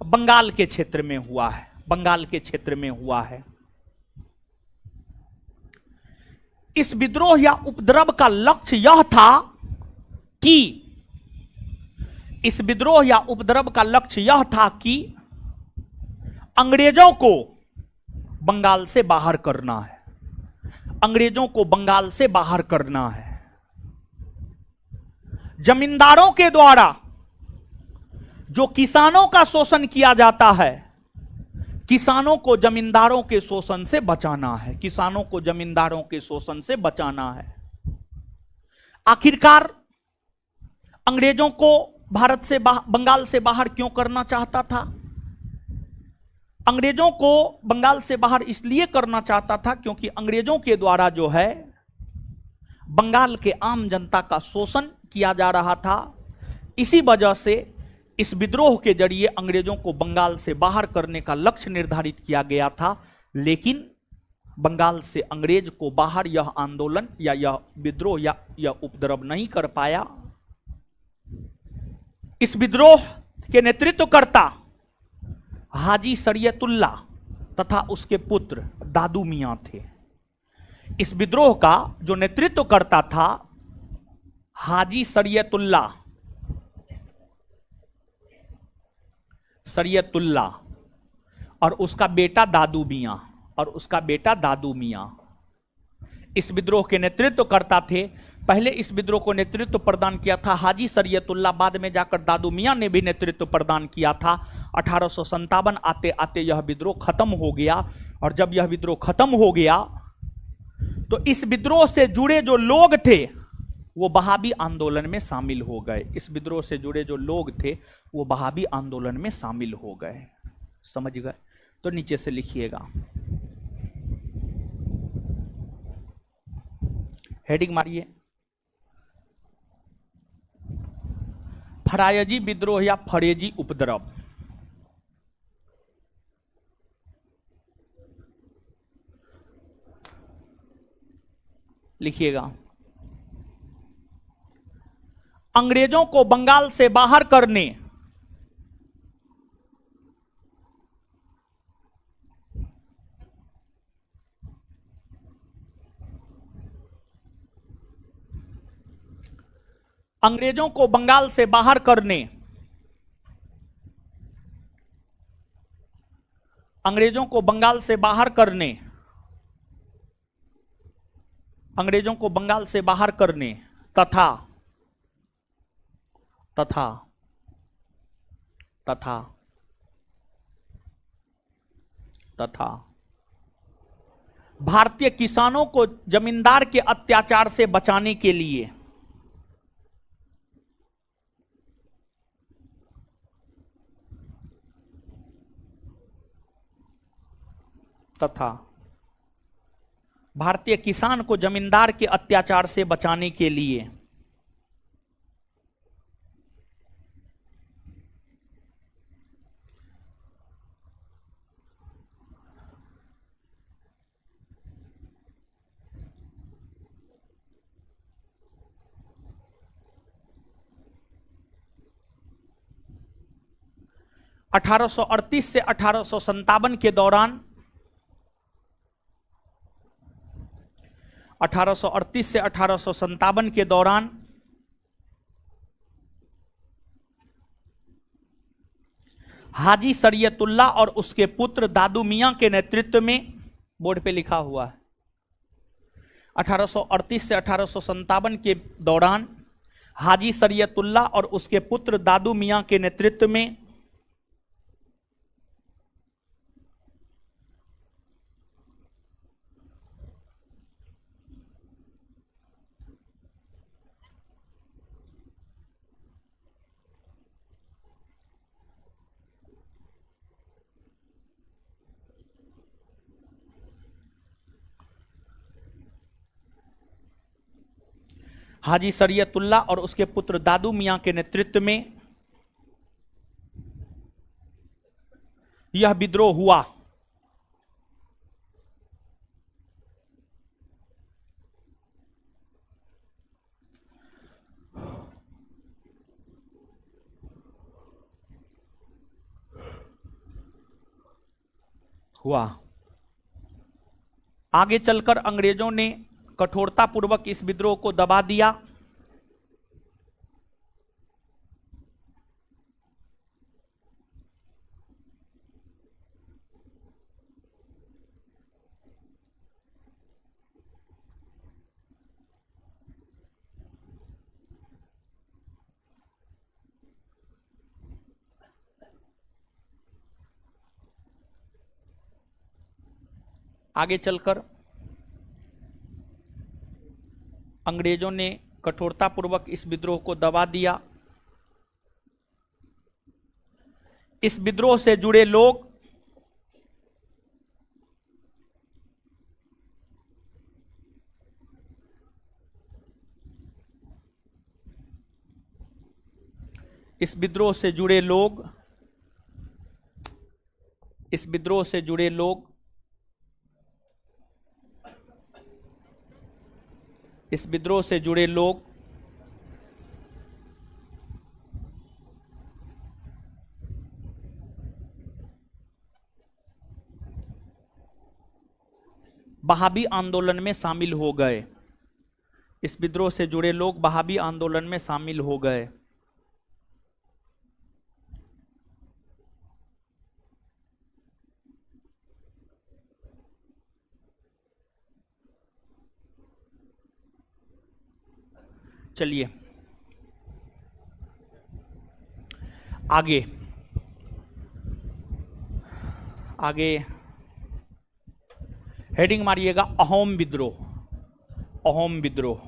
बंगाल के क्षेत्र में हुआ है। बंगाल के क्षेत्र में हुआ है। इस विद्रोह या उपद्रव का लक्ष्य यह था कि इस विद्रोह या उपद्रव का लक्ष्य यह था कि अंग्रेजों को बंगाल से बाहर करना है। अंग्रेजों को बंगाल से बाहर करना है। जमींदारों के द्वारा जो किसानों का शोषण किया जाता है, किसानों को जमींदारों के शोषण से बचाना है। किसानों को जमींदारों के शोषण से बचाना है। आखिरकार अंग्रेजों को भारत से बंगाल से बाहर क्यों करना चाहता था? अंग्रेजों को बंगाल से बाहर इसलिए करना चाहता था क्योंकि अंग्रेजों के द्वारा जो है बंगाल के आम जनता का शोषण किया जा रहा था। इसी वजह से इस विद्रोह के जरिए अंग्रेजों को बंगाल से बाहर करने का लक्ष्य निर्धारित किया गया था। लेकिन बंगाल से अंग्रेज को बाहर यह आंदोलन या यह विद्रोह या यह उपद्रव नहीं कर पाया। इस विद्रोह के नेतृत्वकर्ता हाजी शरीयतुल्ला तथा उसके पुत्र दादू मियां थे। इस विद्रोह का जो नेतृत्व करता था हाजी शरीयतुल्ला और उसका बेटा दादू मियां इस विद्रोह के नेतृत्व करता थे। पहले इस विद्रोह को नेतृत्व प्रदान किया था हाजी शरीयतुल्ला, बाद में जाकर दादू मियां ने भी नेतृत्व प्रदान किया था। 1857 आते आते यह विद्रोह खत्म हो गया और जब यह विद्रोह खत्म हो गया तो इस विद्रोह से जुड़े जो लोग थे वो बहाबी आंदोलन में शामिल हो गए। इस विद्रोह से जुड़े जो लोग थे वो बहाबी आंदोलन में शामिल हो गए। समझ गए? तो नीचे से लिखिएगा, हेडिंग मारिए, फरायजी विद्रोह या फरेजी उपद्रव। लिखिएगा, अंग्रेजों को बंगाल से बाहर करने अंग्रेजों को बंगाल से बाहर करने अंग्रेजों को बंगाल से बाहर करने अंग्रेजों को बंगाल से बाहर करने तथा तथा तथा तथा भारतीय किसानों को जमींदार के अत्याचार से बचाने के लिए तथा भारतीय किसान को जमींदार के अत्याचार से बचाने के लिए 1838 से 1857 के दौरान 1838 से 1857 के दौरान हाजी शरीयतुल्लाह और उसके पुत्र दादू मियां के नेतृत्व में, बोर्ड पे लिखा हुआ है, 1838 से 1857 के दौरान हाजी शरीयतुल्लाह और उसके पुत्र दादू मियां के नेतृत्व में हाजी शरीयतुल्लाह और उसके पुत्र दादू मियां के नेतृत्व में यह विद्रोह हुआ। आगे चलकर अंग्रेजों ने कठोरतापूर्वक इस विद्रोह को दबा दिया। आगे चलकर अंग्रेजों ने कठोरतापूर्वक इस विद्रोह को दबा दिया। इस विद्रोह से जुड़े लोग इस विद्रोह से जुड़े लोग इस विद्रोह से जुड़े लोग इस विद्रोह से जुड़े लोग वहाबी आंदोलन में शामिल हो गए। इस विद्रोह से जुड़े लोग वहाबी आंदोलन में शामिल हो गए। चलिए आगे आगे हेडिंग मारिएगा, अहोम विद्रोह। अहोम विद्रोह,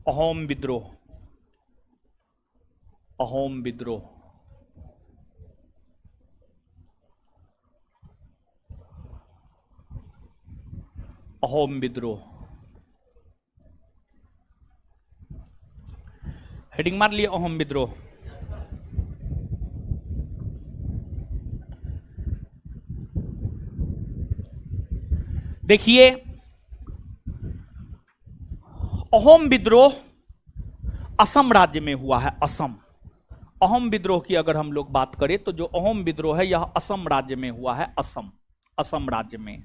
अहोम विद्रोह, अहोम विद्रोह। अहोम विद्रोह हेडिंग मार लिए, अहोम विद्रोह। देखिए, अहोम विद्रोह असम राज्य में हुआ है। असम, अहोम विद्रोह की अगर हम लोग बात करें तो जो अहोम विद्रोह है यह असम राज्य में हुआ है। असम, असम राज्य में।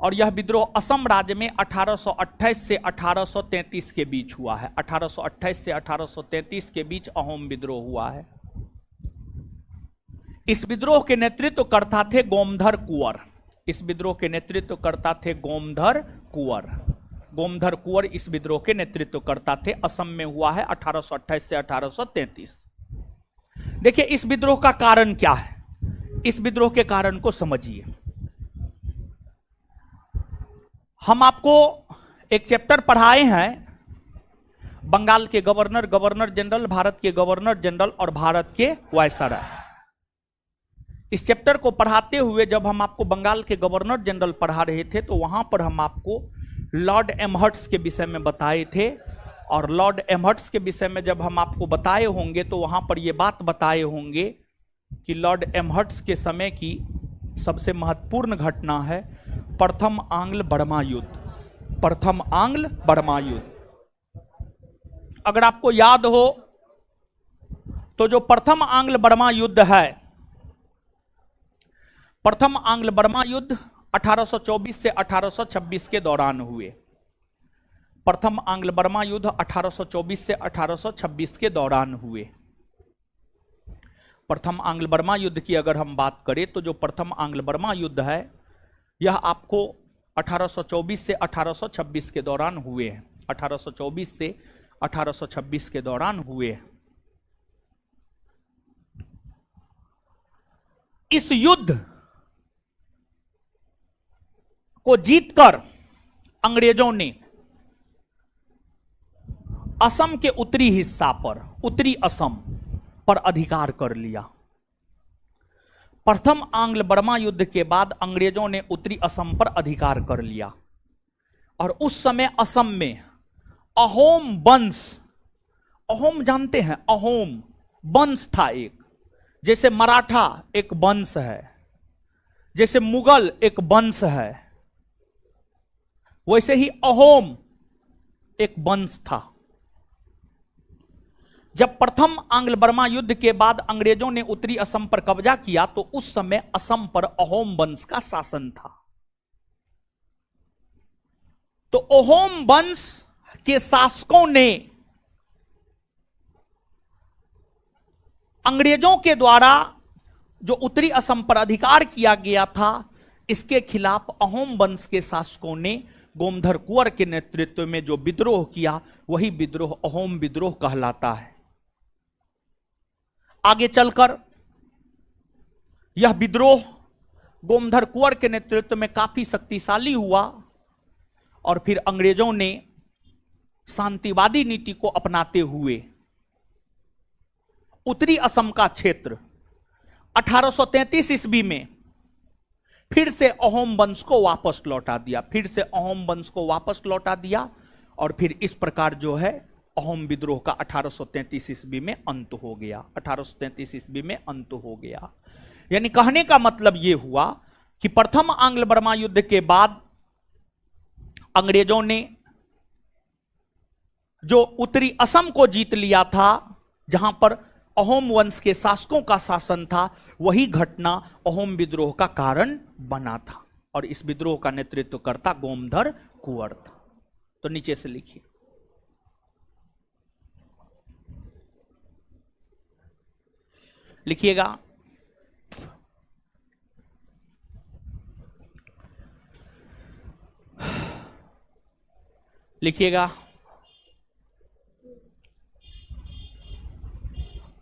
और यह विद्रोह असम राज्य में 1828 से 1833 के बीच हुआ है। 1828 से 1833 के बीच अहोम विद्रोह हुआ है। इस विद्रोह के नेतृत्व करता थे गोमधर कुंवर। इस विद्रोह के नेतृत्व करता थे गोमधर कुंवर। गोमधर कुंवर इस विद्रोह के नेतृत्व करता थे। असम में हुआ है 1828 से 1833। देखिए, इस विद्रोह का कारण क्या है, इस विद्रोह के कारण को समझिए। हम आपको एक चैप्टर पढ़ाए हैं, बंगाल के गवर्नर, गवर्नर जनरल, भारत के गवर्नर जनरल और भारत के वायसराय। इस चैप्टर को पढ़ाते हुए जब हम आपको बंगाल के गवर्नर जनरल पढ़ा रहे थे तो वहां पर हम आपको लॉर्ड एमहर्ट्स के विषय में बताए थे। और लॉर्ड एमहर्ट्स के विषय में जब हम आपको बताए होंगे तो वहां पर यह बात बताए होंगे कि लॉर्ड एमहर्ट्स के समय की सबसे महत्वपूर्ण घटना है प्रथम आंग्ल बर्मा युद्ध। प्रथम आंग्ल बर्मा युद्ध, अगर आपको याद हो तो जो प्रथम आंग्ल बर्मा युद्ध है, प्रथम आंग्ल बर्मा युद्ध 1824 से 1826 के दौरान हुए। प्रथम आंग्ल बर्मा युद्ध 1824 से 1826 के दौरान हुए। प्रथम आंग्ल बर्मा युद्ध की अगर हम बात करें तो जो प्रथम आंग्ल बर्मा युद्ध है यह आपको 1824 से 1826 के दौरान हुए हैं। 1824 से 1826 के दौरान हुए हैं। इस युद्ध को जीतकर अंग्रेजों ने असम के उत्तरी हिस्सा पर, उत्तरी असम पर अधिकार कर लिया। प्रथम आंग्ल बर्मा युद्ध के बाद अंग्रेजों ने उत्तरी असम पर अधिकार कर लिया और उस समय असम में अहोम वंश, अहोम जानते हैं, अहोम वंश था एक, जैसे मराठा एक वंश है, जैसे मुगल एक वंश है, वैसे ही अहोम एक वंश था। जब प्रथम आंग्ल बर्मा युद्ध के बाद अंग्रेजों ने उत्तरी असम पर कब्जा किया तो उस समय असम पर अहोम वंश का शासन था। तो अहोम वंश के शासकों ने अंग्रेजों के द्वारा जो उत्तरी असम पर अधिकार किया गया था, इसके खिलाफ अहोम वंश के शासकों ने गोमधर कुंवर के नेतृत्व में जो विद्रोह किया, वही विद्रोह अहोम विद्रोह कहलाता है। आगे चलकर यह विद्रोह गोमधर कुंवर के नेतृत्व में काफी शक्तिशाली हुआ और फिर अंग्रेजों ने शांतिवादी नीति को अपनाते हुए उत्तरी असम का क्षेत्र 1833 ईस्वी में फिर से अहोम वंश को वापस लौटा दिया, फिर से अहोम वंश को वापस लौटा दिया और फिर इस प्रकार जो है अहोम विद्रोह का 1833 ईस्वी में अंत हो गया। 1833 ईस्वी में अंत हो गया। यानी कहने का मतलब यह हुआ कि प्रथम आंग्ल बर्मा युद्ध के बाद अंग्रेजों ने जो उत्तरी असम को जीत लिया था, जहां पर अहोम वंश के शासकों का शासन था, वही घटना अहोम विद्रोह का कारण बना था और इस विद्रोह का नेतृत्व करता गोमधर कुंवर था। तो नीचे से लिखिए, लिखिएगा, लिखिएगा,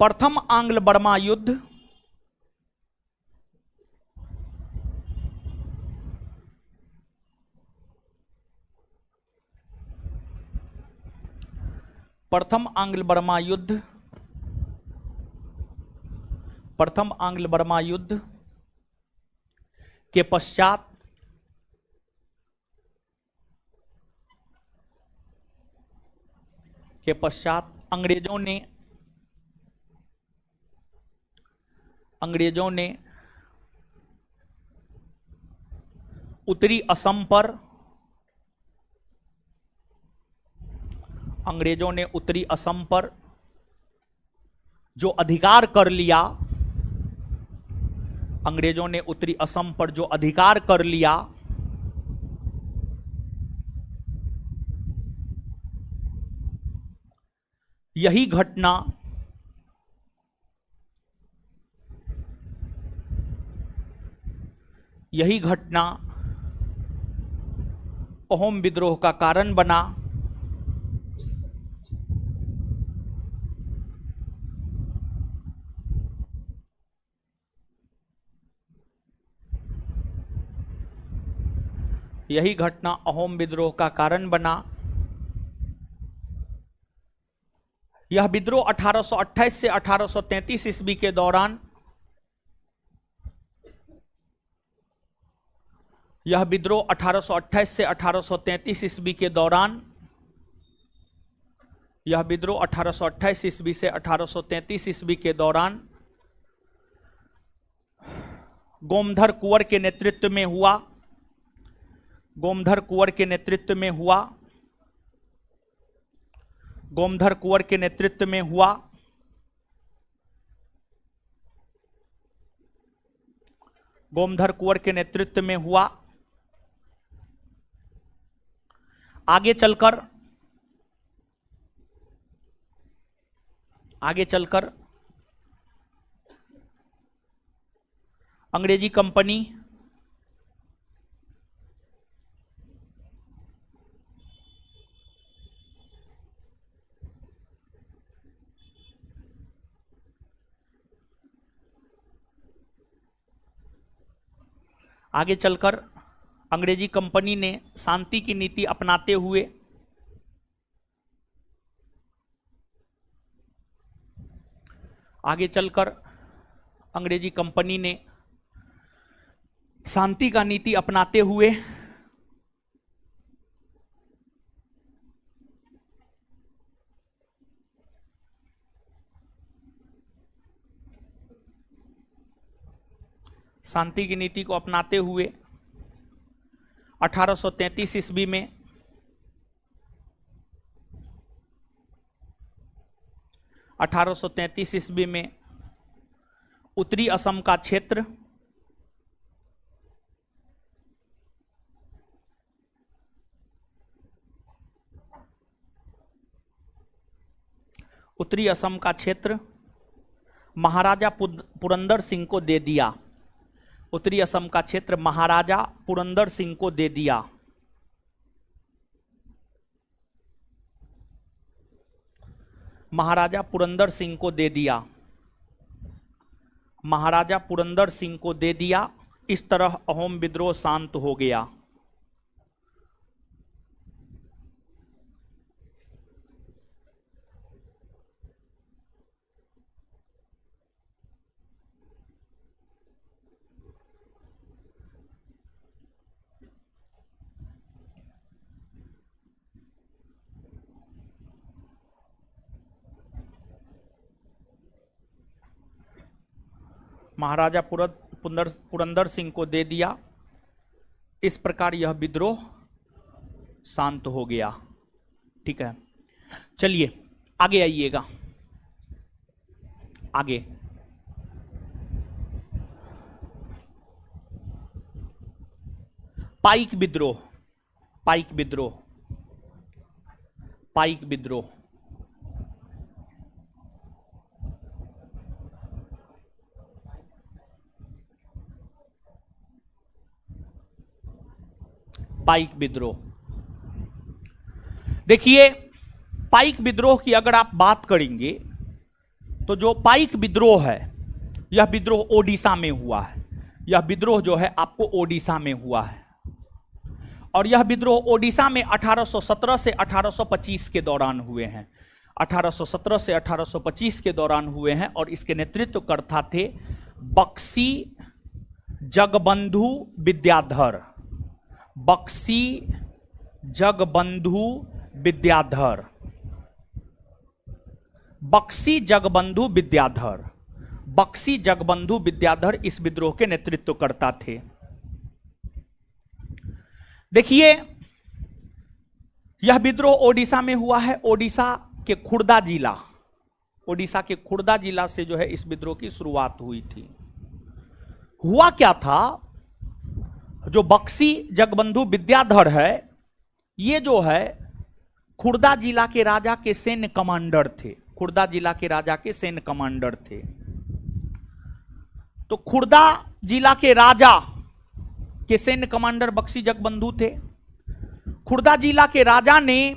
प्रथम आंग्ल बर्मा युद्ध प्रथम आंग्ल बर्मा युद्ध प्रथम आंग्ल बर्मा युद्ध के पश्चात अंग्रेजों ने उत्तरी असम पर जो अधिकार कर लिया, अंग्रेजों ने उत्तरी असम पर जो अधिकार कर लिया, यही घटना अहोम विद्रोह का कारण बना। यही घटना अहोम विद्रोह का कारण बना। यह विद्रोह 1828 से 1833 ईस्वी के दौरान यह विद्रोह 1828 से 1833 ईस्वी के दौरान यह विद्रोह 1828 ईस्वी से 1833 ईस्वी के दौरान गोमधर कुंवर के नेतृत्व में हुआ। गोमधर कुंवर के नेतृत्व में हुआ। गोमधर कुंवर के नेतृत्व में हुआ। गोमधर कुंवर के नेतृत्व में हुआ। आगे चलकर अंग्रेजी कंपनी ने शांति की नीति अपनाते हुए अंग्रेजी कंपनी ने शांति का नीति अपनाते हुए शांति की नीति को अपनाते हुए 1833 ईस्वी में उत्तरी असम का क्षेत्र महाराजा पुरंदर सिंह को दे दिया। उत्तरी असम का क्षेत्र महाराजा पुरंदर सिंह को दे दिया। महाराजा पुरंदर सिंह को दे दिया। इस तरह अहोम विद्रोह शांत हो गया। महाराजा पुरंदर सिंह को दे दिया। इस प्रकार यह विद्रोह शांत हो गया। ठीक है, चलिए आगे आइएगा। आगे पाइक विद्रोह। देखिए, पाइक विद्रोह की अगर आप बात करेंगे तो जो पाइक विद्रोह है, यह विद्रोह ओडिशा में हुआ है। यह विद्रोह जो है आपको ओडिशा में हुआ है, और यह विद्रोह ओडिशा में 1817 से 1825 के दौरान हुए हैं। 1817 से 1825 के दौरान हुए हैं, और इसके नेतृत्वकर्ता थे बक्सी जगबंधु विद्याधर। बक्सी जगबंधु विद्याधर इस विद्रोह के नेतृत्वकर्ता थे। देखिए, यह विद्रोह ओडिशा में हुआ है। ओडिशा के खुर्दा जिला से जो है इस विद्रोह की शुरुआत हुई थी। हुआ क्या था, जो बक्सी जगबंधु विद्याधर है, ये जो है खुर्दा जिला के राजा के सैन्य कमांडर थे। तो खुर्दा जिला के राजा के सैन्य कमांडर बक्सी जगबंधु थे। खुर्दा जिला के राजा ने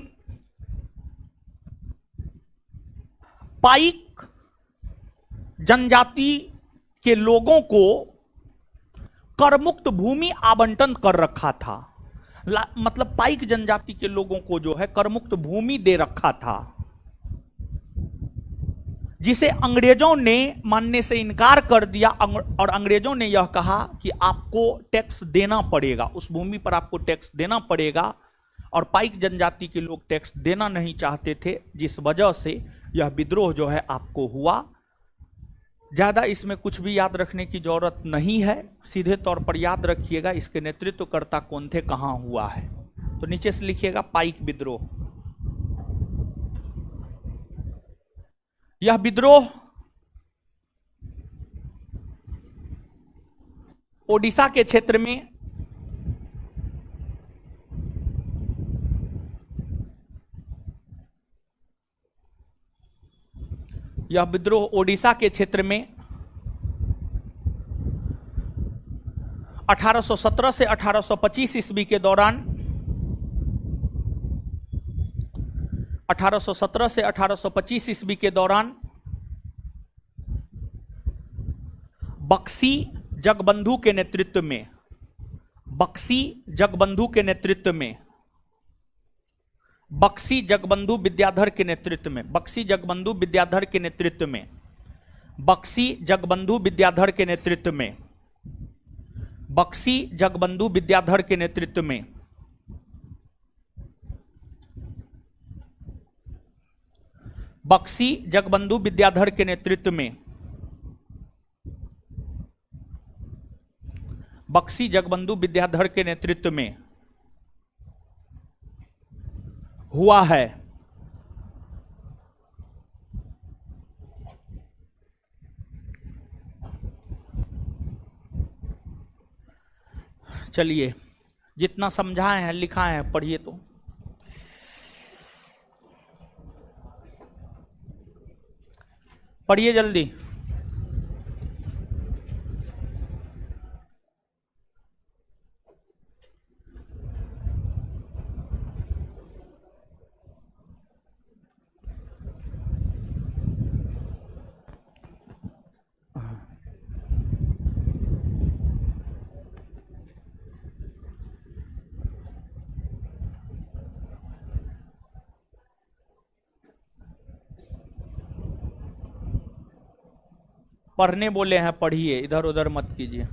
पाइक जनजाति के लोगों को करमुक्त भूमि आवंटन कर रखा था। मतलब पाइक जनजाति के लोगों को जो है करमुक्त भूमि दे रखा था, जिसे अंग्रेजों ने मानने से इनकार कर दिया। और अंग्रेजों ने यह कहा कि आपको टैक्स देना पड़ेगा, उस भूमि पर आपको टैक्स देना पड़ेगा। और पाइक जनजाति के लोग टैक्स देना नहीं चाहते थे, जिस वजह से यह विद्रोह जो है आपको हुआ। ज्यादा इसमें कुछ भी याद रखने की जरूरत नहीं है, सीधे तौर पर याद रखिएगा इसके नेतृत्वकर्ता कौन थे, कहां हुआ है। तो नीचे से लिखिएगा पाइक विद्रोह। यह विद्रोह ओडिशा के क्षेत्र में यह विद्रोह ओडिशा के क्षेत्र में 1817 से 1825 ईस्वी के दौरान 1817 से 1825 ईस्वी के दौरान बक्सी जगबंधु के नेतृत्व में, बक्सी जगबंधु के नेतृत्व में, बक्सी जगबंधु विद्याधर के नेतृत्व में, बक्सी जगबंधु विद्याधर के नेतृत्व में, बक्सी जगबंधु विद्याधर के नेतृत्व में, बक्सी जगबंधु विद्याधर के नेतृत्व में बक्सी जगबंधु विद्याधर के नेतृत्व में, बक्सी जगबंधु विद्याधर के नेतृत्व में हुआ है। चलिए, जितना समझाए हैं लिखा है पढ़िए तो। पढ़िए जल्दी। पढ़ने बोले हैं, पढ़िए, इधर उधर मत कीजिए।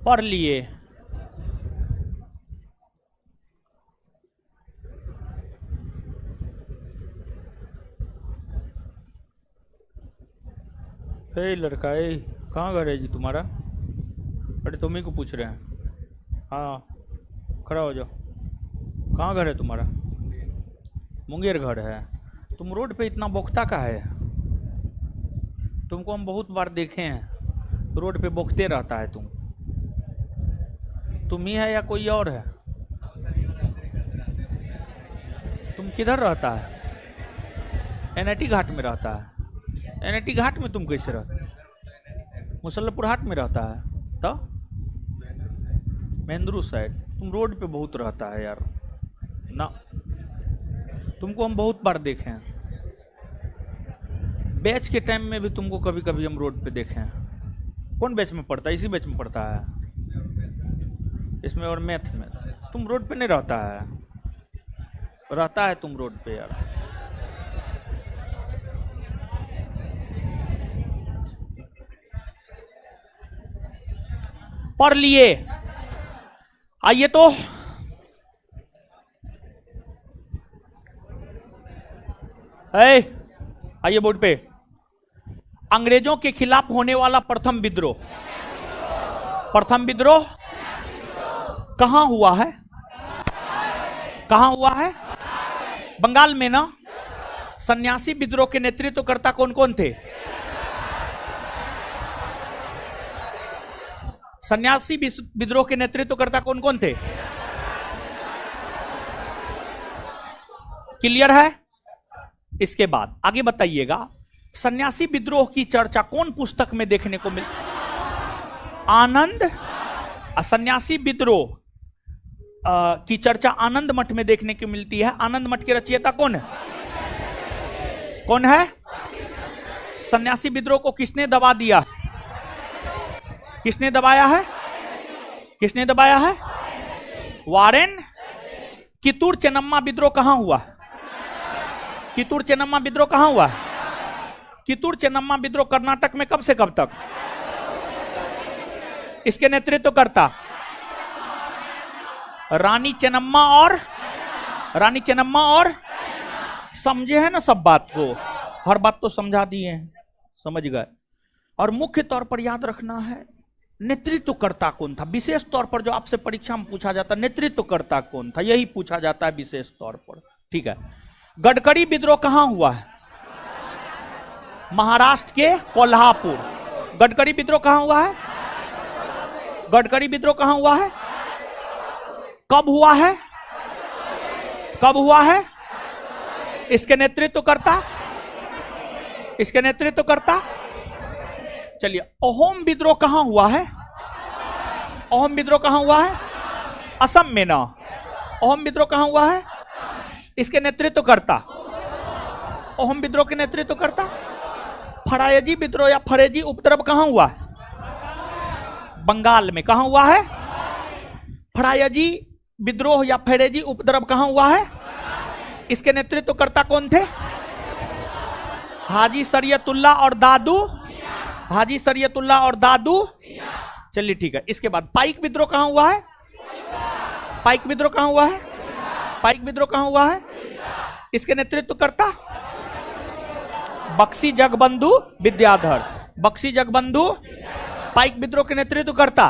पढ़ लिए। हे लड़का, कहाँ घर है जी तुम्हारा? अरे तुम्ही को पूछ रहे हैं। हाँ, खड़ा हो जाओ। कहाँ घर है तुम्हारा? मुंगेर घर है। तुम रोड पे इतना बोखता का है? तुमको हम बहुत बार देखे हैं, रोड पे बोखते रहता है तुम ही है या कोई और है? तुम किधर रहता है? एनआईटी घाट में रहता है। एनआईटी घाट में तुम कैसे रहते? मुसल्लपुर हाट में रहता है तो मेंद्रू साइड। तुम रोड पे बहुत रहता है यार ना, तुमको हम बहुत बार देखे हैं। बैच के टाइम में भी तुमको कभी कभी हम रोड पे देखे हैं। कौन बैच में पढ़ता है? इसी बैच में पढ़ता है, इसमें और मैथ में। तुम रोड पे नहीं रहता है, रहता है तुम रोड पे यार। पढ़ लिए। आइए तो आइए बोर्ड पे। अंग्रेजों के खिलाफ होने वाला प्रथम विद्रोह, प्रथम विद्रोह कहां हुआ है? कहां हुआ है? बंगाल में ना। सन्यासी विद्रोह के नेतृत्वकर्ता कौन कौन थे? सन्यासी विद्रोह के नेतृत्वकर्ता कौन कौन थे? क्लियर है? इसके बाद आगे बताइएगा, सन्यासी विद्रोह की चर्चा कौन पुस्तक में देखने को मिलती? आनंद। सन्यासी विद्रोह की चर्चा आनंद मठ में देखने को मिलती है। आनंद मठ के रचयिता कौन है? कौन है? सन्यासी विद्रोह को किसने दबा दिया? किसने दबाया है? किसने दबाया है? वारेन। कितूर चेन्नम्मा विद्रोह कहां हुआ? कितूर चेन्नम्मा विद्रोह कहां हुआ? कितूर चेन्नम्मा विद्रोह कर्नाटक में कब से कब तक? इसके नेतृत्वकर्ता रानी चेन्नम्मा और समझे हैं ना सब बात को? हर बात तो समझा दिए हैं, समझ गए। और मुख्य तौर पर याद रखना है नेतृत्वकर्ता कौन था। विशेष तौर पर जो आपसे परीक्षा में पूछा जाता है नेतृत्वकर्ता कौन था, यही पूछा जाता है विशेष तौर पर। ठीक है। गडकरी विद्रोह कहां हुआ है? महाराष्ट्र के कोल्हापुर। गडकरी विद्रोह कहां हुआ है? गडकरी विद्रोह कहां हुआ है? कब हुआ है? कब हुआ है? इसके नेतृत्वकर्ता? इसके नेतृत्वकर्ता? चलिए, अहोम विद्रोह कहां हुआ है? अहोम विद्रोह कहां हुआ है? असम में ना। अहोम विद्रोह कहां हुआ है? इसके नेतृत्वकर्ता? अहोम विद्रोह के नेतृत्वकर्ता? फरायजी विद्रोह या फरेजी उपद्रव कहां हुआ है? बंगाल में। कहां हुआ है? फरायजी विद्रोह या फरेजी उपद्रव कहां हुआ है? इसके नेतृत्वकर्ता कौन थे? हाजी शरीयतुल्लाह और दादू। हाजी शरीयतुल्लाह और दादू। चलिए ठीक है। इसके बाद पाइक विद्रोह कहां हुआ है? पाइक विद्रोह कहां हुआ है? पाइक विद्रोह कहां हुआ है? इसके नेतृत्वकर्ता बक्सी जगबंधु विद्याधर। बक्सी जगबंधु। पाइक विद्रोह के नेतृत्वकर्ता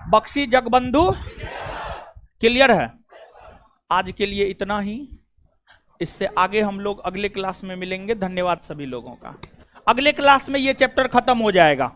बक्सी जगबंधु। क्लियर है? आज के लिए इतना ही। इससे आगे हम लोग अगले क्लास में मिलेंगे। धन्यवाद सभी लोगों का। अगले क्लास में ये चैप्टर खत्म हो जाएगा।